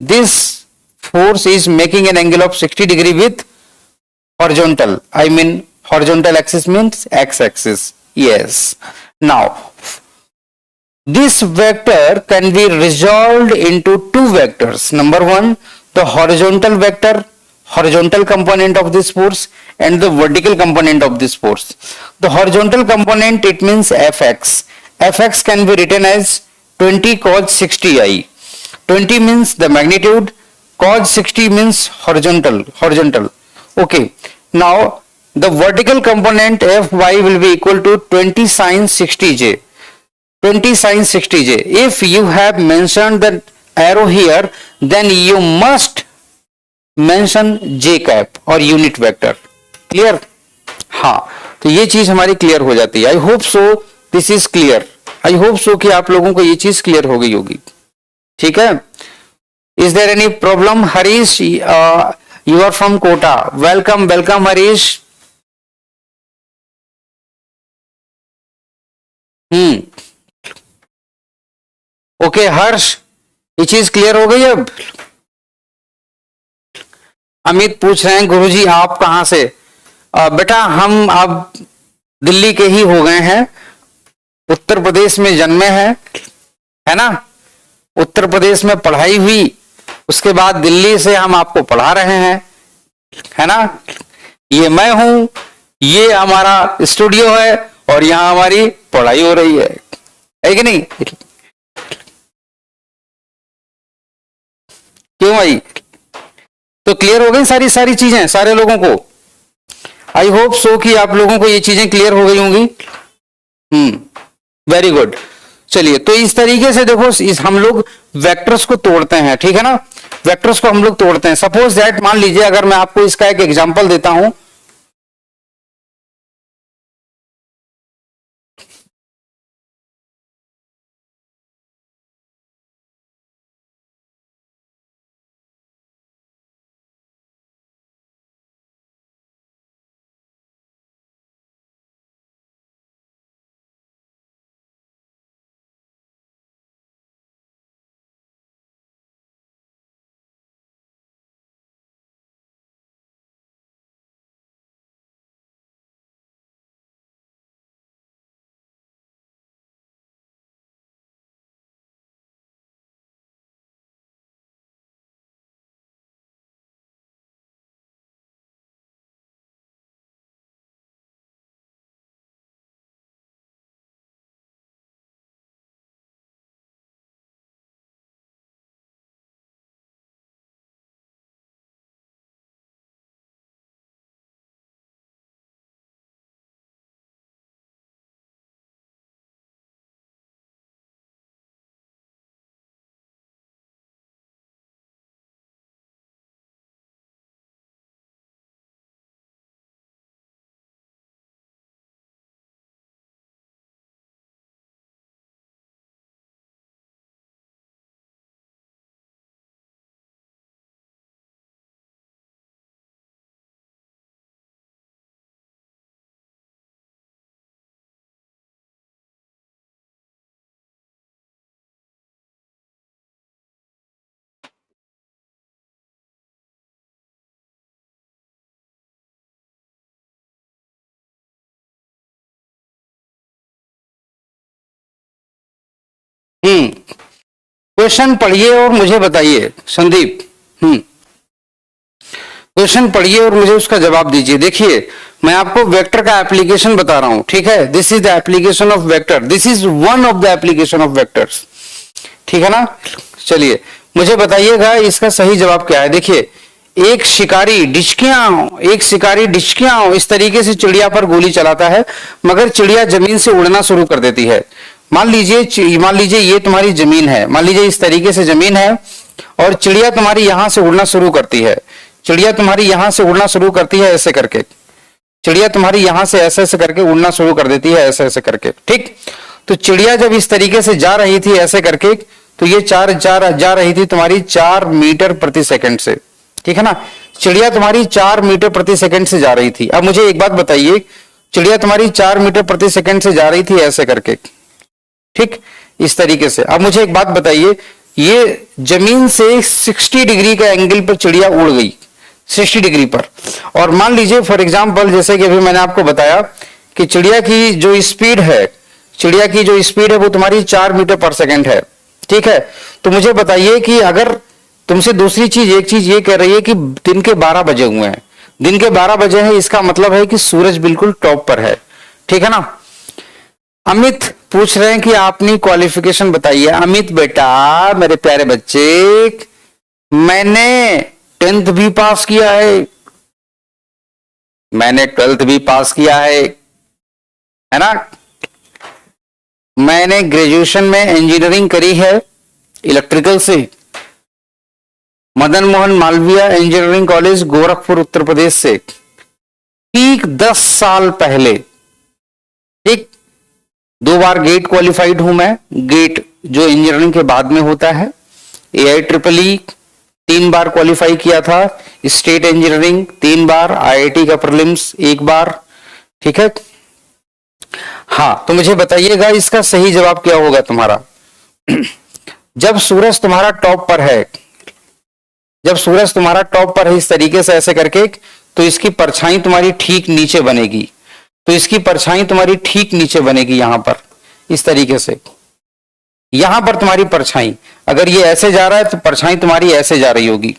this force is making an angle of 60 degree with horizontal, I mean horizontal axis means x-axis, yes. Now this vector can be resolved into two vectors, number one the horizontal vector, horizontal component of this force, and the vertical component of this force. The horizontal component, it means fx, fx can be written as 20 cos 60i, 20 means the magnitude, cos 60 means horizontal, okay. Now the vertical component fy will be equal to 20 sin 60j, 20 sin 60j. If you have mentioned the arrow here, then you must mention j cap or unit vector, clear, हाँ, तो ये चीज हमारी clear हो जाती है। आई hope so this is clear, I hope so कि आप लोगों को ये चीज क्लियर हो गई होगी, ठीक है। Is there any problem? Harish, you are from Kota. Welcome, Harish. Okay, हर्ष, ये चीज क्लियर हो गई अब। अमित पूछ रहे हैं गुरुजी आप कहां से, बेटा हम अब दिल्ली के ही हो गए हैं, उत्तर प्रदेश में जन्मे हैं, है ना, उत्तर प्रदेश में पढ़ाई हुई, उसके बाद दिल्ली से हम आपको पढ़ा रहे हैं, है ना। ये मैं हूं, ये हमारा स्टूडियो है और यहां हमारी पढ़ाई हो रही है कि नहीं, क्यों भाई। तो क्लियर हो गई सारी चीजें सारे लोगों को, आई होप सो कि आप लोगों को ये चीजें क्लियर हो गई होंगी। Very good. चलिए, तो इस तरीके से देखो, हम लोग वेक्टर्स को तोड़ते हैं, ठीक है ना। वेक्टर्स को हम लोग तोड़ते हैं। सपोज दैट, मान लीजिए अगर मैं आपको इसका एक एग्जांपल देता हूं, क्वेश्चन पढ़िए और मुझे बताइए संदीप। क्वेश्चन पढ़िए और मुझे उसका जवाब दीजिए। देखिए, मैं आपको वेक्टर का एप्लीकेशन बता रहा हूं, ठीक है। This is the application of vector, this is one of the application of vectors, ठीक है ना। चलिए, मुझे बताइएगा इसका सही जवाब क्या है। देखिए, एक शिकारी डिचकियां इस तरीके से चिड़िया पर गोली चलाता है, मगर चिड़िया जमीन से उड़ना शुरू कर देती है। मान लीजिए ये तुम्हारी जमीन है, मान लीजिए इस तरीके से जमीन है, और चिड़िया तुम्हारी यहां से उड़ना शुरू करती है। चिड़िया तुम्हारी यहां से उड़ना शुरू करती है ऐसे करके, चिड़िया तुम्हारी यहां से ऐसे ऐसे करके उड़ना शुरू कर देती है, ऐसे ऐसे करके, ठीक। तो चिड़िया जब इस तरीके से जा रही थी ऐसे करके, तो ये जा रही थी तुम्हारी 4 मीटर प्रति सेकंड से, ठीक है ना। चिड़िया तुम्हारी 4 मीटर प्रति सेकंड से जा रही थी। अब मुझे एक बात बताइए, चिड़िया तुम्हारी 4 मीटर प्रति सेकंड से जा रही थी ऐसे करके, ठीक, इस तरीके से। अब मुझे एक बात बताइए, ये जमीन से 60 डिग्री का एंगल पर चिड़िया उड़ गई, 60 डिग्री पर। और मान लीजिए फॉर एग्जांपल, जैसे कि अभी मैंने आपको बताया कि चिड़िया की जो स्पीड है वो तुम्हारी 4 मीटर पर सेकंड है, ठीक है। तो मुझे बताइए कि अगर तुमसे दूसरी चीज, एक चीज ये कह रही है कि दिन के 12 बजे हुए हैं, दिन के 12 बजे हैं, इसका मतलब है कि सूरज बिल्कुल टॉप पर है, ठीक है ना। अमित पूछ रहे हैं कि आपने क्वालिफिकेशन बताइए। अमित बेटा, मेरे प्यारे बच्चे, मैंने 10th भी पास किया है, मैंने 12th भी पास किया है ना। मैंने ग्रेजुएशन में इंजीनियरिंग करी है इलेक्ट्रिकल से, मदन मोहन मालवीय इंजीनियरिंग कॉलेज गोरखपुर उत्तर प्रदेश से, ठीक 10 साल पहले, ठीक। 2 बार गेट क्वालिफाइड हूं मैं, गेट जो इंजीनियरिंग के बाद में होता है। AIEEE 3 बार क्वालिफाई किया था, स्टेट इंजीनियरिंग 3 बार, IIT का प्रीलिम्स 1 बार, ठीक है। हाँ, तो मुझे बताइएगा इसका सही जवाब क्या होगा तुम्हारा। जब सूरज तुम्हारा टॉप पर है, जब सूरज तुम्हारा टॉप पर है इस तरीके से ऐसे करके, तो इसकी परछाई तुम्हारी ठीक नीचे बनेगी, तो इसकी परछाई तुम्हारी ठीक नीचे बनेगी यहां पर इस तरीके से, यहां पर तुम्हारी परछाई, अगर ये ऐसे जा रहा है तो परछाई तुम्हारी ऐसे जा रही होगी।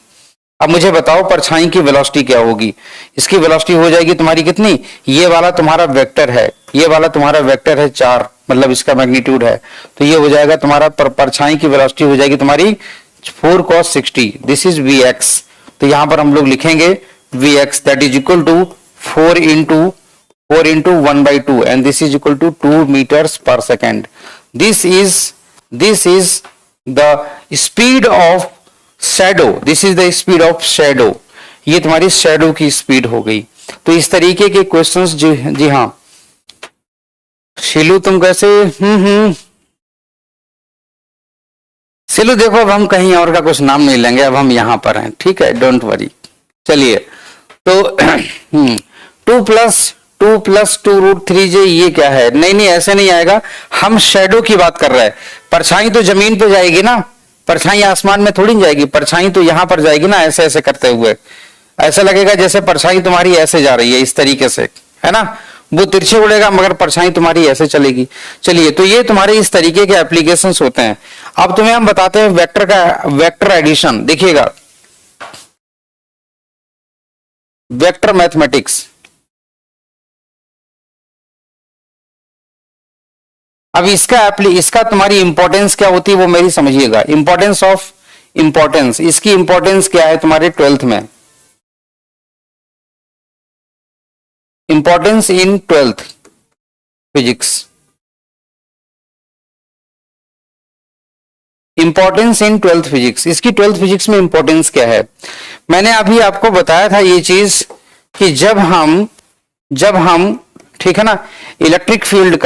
अब मुझे बताओ परछाई की वेलोसिटी क्या होगी। इसकी वेलोसिटी हो जाएगी तुम्हारी कितनी, ये वाला तुम्हारा वेक्टर है, ये वाला तुम्हारा वेक्टर है 4, मतलब इसका मैग्नीट्यूड है, तो ये हो जाएगा तुम्हारा परछाई की वेलोसिटी हो जाएगी तुम्हारी 4 cos 60, दिस इज Vx। तो यहां पर हम लोग लिखेंगे Vx that is equal to 4 into 1/2 and this is equal to 2 meters per second. This is the speed of shadow. This is the speed of shadow. ये तुम्हारी शैडो की speed हो गई। तो इस तरीके के क्वेश्चंस जी हाँ शिलू तुम कैसे शिलू देखो अब हम कहीं और का कुछ नाम नहीं लेंगे, अब हम यहां पर हैं, ठीक है, डोंट वरी। चलिए तो 2+2√3j ये क्या है? नहीं ऐसे नहीं आएगा, हम शैडो की बात कर रहे हैं। परछाई तो जमीन पे जाएगी ना, परछाई आसमान में थोड़ी जाएगी, परछाई तो यहां पर जाएगी ना, ऐसे ऐसे करते हुए। ऐसा लगेगा जैसे परछाई तुम्हारी ऐसे जा रही है, इस तरीके से, है ना, वो तिरछे उड़ेगा मगर परछाई तुम्हारी ऐसे चलेगी। चलिए तो ये तुम्हारे इस तरीके के एप्लीकेशंस होते हैं। अब तुम्हें हम बताते हैं वेक्टर का वेक्टर एडिशन। देखिएगा वेक्टर मैथमेटिक्स। अब इसका तुम्हारी इंपॉर्टेंस क्या होती है वो मेरी समझिएगा। इंपॉर्टेंस इसकी इंपॉर्टेंस क्या है तुम्हारे 12th में? Importance in 12th physics. Importance in 12th physics, इसकी 12th फिजिक्स में इंपॉर्टेंस क्या है? मैंने अभी आपको बताया था ये चीज कि जब हम ठीक है ना, इलेक्ट्रिक फील्ड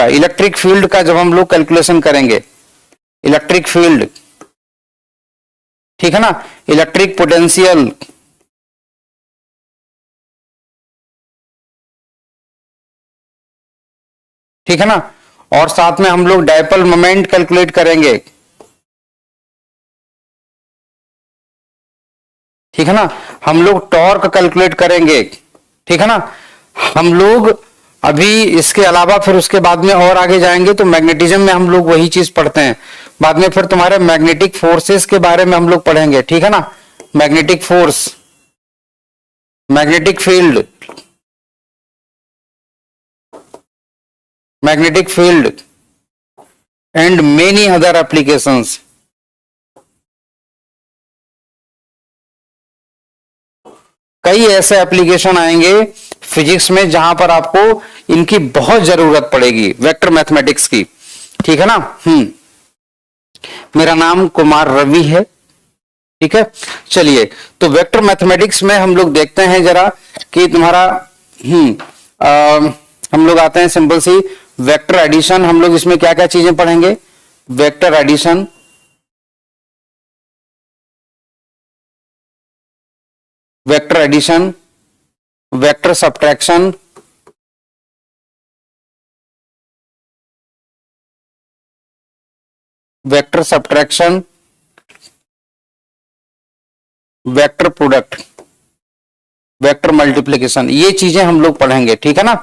का जब हम लोग कैलकुलेशन करेंगे, इलेक्ट्रिक फील्ड, ठीक है ना, इलेक्ट्रिक पोटेंशियल, ठीक है ना, और साथ में हम लोग डायपोल मोमेंट कैलकुलेट करेंगे, ठीक है ना, हम लोग टॉर्क कैलकुलेट करेंगे, ठीक है ना, हम लोग अभी इसके अलावा फिर उसके बाद में और आगे जाएंगे तो मैग्नेटिज्म में हम लोग वही चीज पढ़ते हैं। बाद में फिर तुम्हारे मैग्नेटिक फोर्सेस के बारे में हम लोग पढ़ेंगे, ठीक है ना, magnetic force, magnetic field and many other applications. कई ऐसे एप्लीकेशन आएंगे फिजिक्स में जहां पर आपको इनकी बहुत जरूरत पड़ेगी, वेक्टर मैथमेटिक्स की, ठीक है ना। मेरा नाम कुमार रवि है, ठीक है। चलिए तो वेक्टर मैथमेटिक्स में हम लोग देखते हैं जरा कि तुम्हारा हम लोग आते हैं सिंपल सी वेक्टर एडिशन। हम लोग इसमें क्या क्या चीजें पढ़ेंगे? Vector addition, vector subtraction, vector product, vector multiplication, ये चीजें हम लोग पढ़ेंगे, ठीक है ना।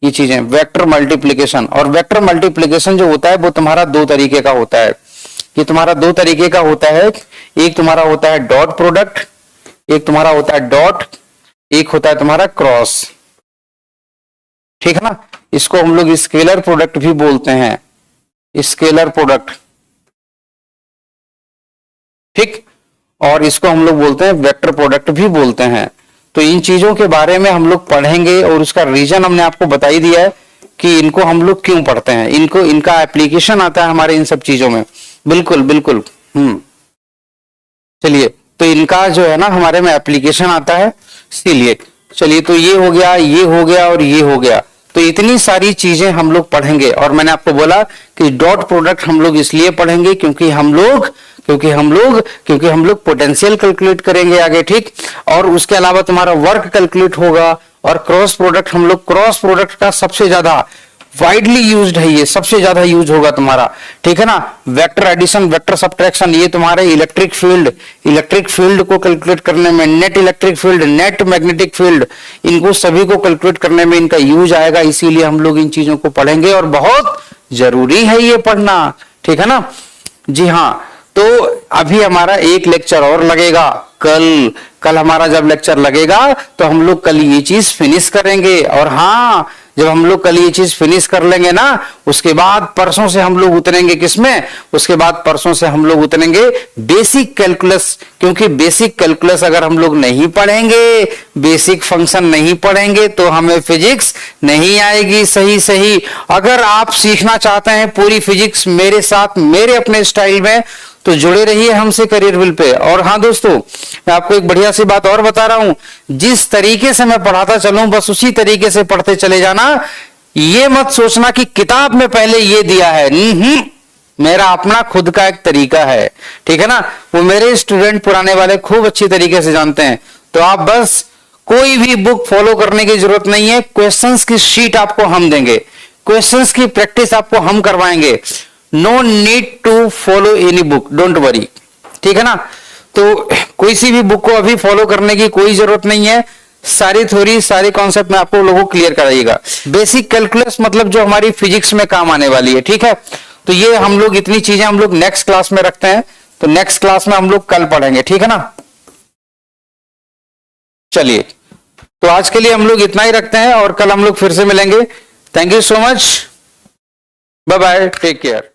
ये चीजें वेक्टर मल्टीप्लिकेशन, और वेक्टर मल्टीप्लिकेशन जो होता है वो तुम्हारा दो तरीके का होता है। ये तुम्हारा दो तरीके का होता है, एक तुम्हारा होता है डॉट प्रोडक्ट, एक तुम्हारा होता है डॉट, एक होता है तुम्हारा क्रॉस, ठीक है ना। इसको हम लोग स्केलर प्रोडक्ट भी बोलते हैं, स्केलर प्रोडक्ट, ठीक, और इसको हम लोग बोलते हैं वेक्टर प्रोडक्ट भी बोलते हैं। तो इन चीजों के बारे में हम लोग पढ़ेंगे और उसका रीजन हमने आपको बता ही दिया है कि इनको हम लोग क्यों पढ़ते हैं, इनका एप्लीकेशन आता है हमारे इन सब चीजों में। बिल्कुल चलिए तो इनका जो है ना हमारे में एप्लीकेशन आता है, इसीलिए। चलिए तो ये हो गया, ये हो गया और ये हो गया। तो इतनी सारी चीजें हम लोग पढ़ेंगे, और मैंने आपको बोला कि डॉट प्रोडक्ट हम लोग इसलिए पढ़ेंगे क्योंकि हम लोग पोटेंशियल कैलकुलेट करेंगे आगे, ठीक। और उसके अलावा तुम्हारा वर्क कैलकुलेट होगा, और क्रॉस प्रोडक्ट हम लोग क्रॉस प्रोडक्ट का सबसे ज्यादा वाइडली यूज्ड है, ये सबसे ज्यादा यूज होगा तुम्हारा, ठीक है ना। वेक्टर एडिशन, वेक्टर सब्ट्रैक्शन, ये तुम्हारे इलेक्ट्रिक फील्ड को कैलकुलेट करने में, net electric field, net magnetic field, इनको सभी को कैलकुलेट करने में इनका यूज आएगा। इसीलिए हम लोग इन चीजों को पढ़ेंगे और बहुत जरूरी है ये पढ़ना, ठीक है ना। जी हाँ, तो अभी हमारा एक लेक्चर और लगेगा, कल हमारा जब लेक्चर लगेगा तो हम लोग कल ये चीज फिनिश करेंगे। और हाँ, जब हम लोग कल ये चीज फिनिश कर लेंगे ना, उसके बाद परसों से हम लोग उतरेंगे किसमें, उसके बाद परसों से हम लोग उतरेंगे बेसिक कैलकुलस। क्योंकि बेसिक कैलकुलस अगर हम लोग नहीं पढ़ेंगे, बेसिक फंक्शन नहीं पढ़ेंगे, तो हमें फिजिक्स नहीं आएगी सही। अगर आप सीखना चाहते हैं पूरी फिजिक्स मेरे साथ, मेरे अपने स्टाइल में, तो जुड़े रहिए हमसे करियर बिल पे। और हाँ दोस्तों, मैं आपको एक बढ़िया सी बात और बता रहा हूं, जिस तरीके से मैं पढ़ाता चलूं बस उसी तरीके से पढ़ते चले जाना। ये मत सोचना कि किताब में पहले ये दिया है, मेरा अपना खुद का एक तरीका है, ठीक है ना। वो मेरे स्टूडेंट पुराने वाले खूब अच्छी तरीके से जानते हैं। तो आप बस कोई भी बुक फॉलो करने की जरूरत नहीं है, क्वेश्चंस की शीट आपको हम देंगे, क्वेश्चंस की प्रैक्टिस आपको हम करवाएंगे। No need to follow any book, don't worry, ठीक है ना। तो कोई सी भी बुक को अभी फॉलो करने की कोई जरूरत नहीं है। सारी थ्योरी, सारे कॉन्सेप्ट में आपको लोगों को क्लियर कराइएगा। बेसिक कैलकुलस मतलब जो हमारी फिजिक्स में काम आने वाली है, ठीक है। तो ये हम लोग इतनी चीजें हम लोग नेक्स्ट क्लास में रखते हैं, तो नेक्स्ट क्लास में हम लोग कल पढ़ेंगे, ठीक है ना। चलिए, तो आज के लिए हम लोग इतना ही रखते हैं और कल हम लोग फिर से मिलेंगे। Thank you so much, bye bye, take care.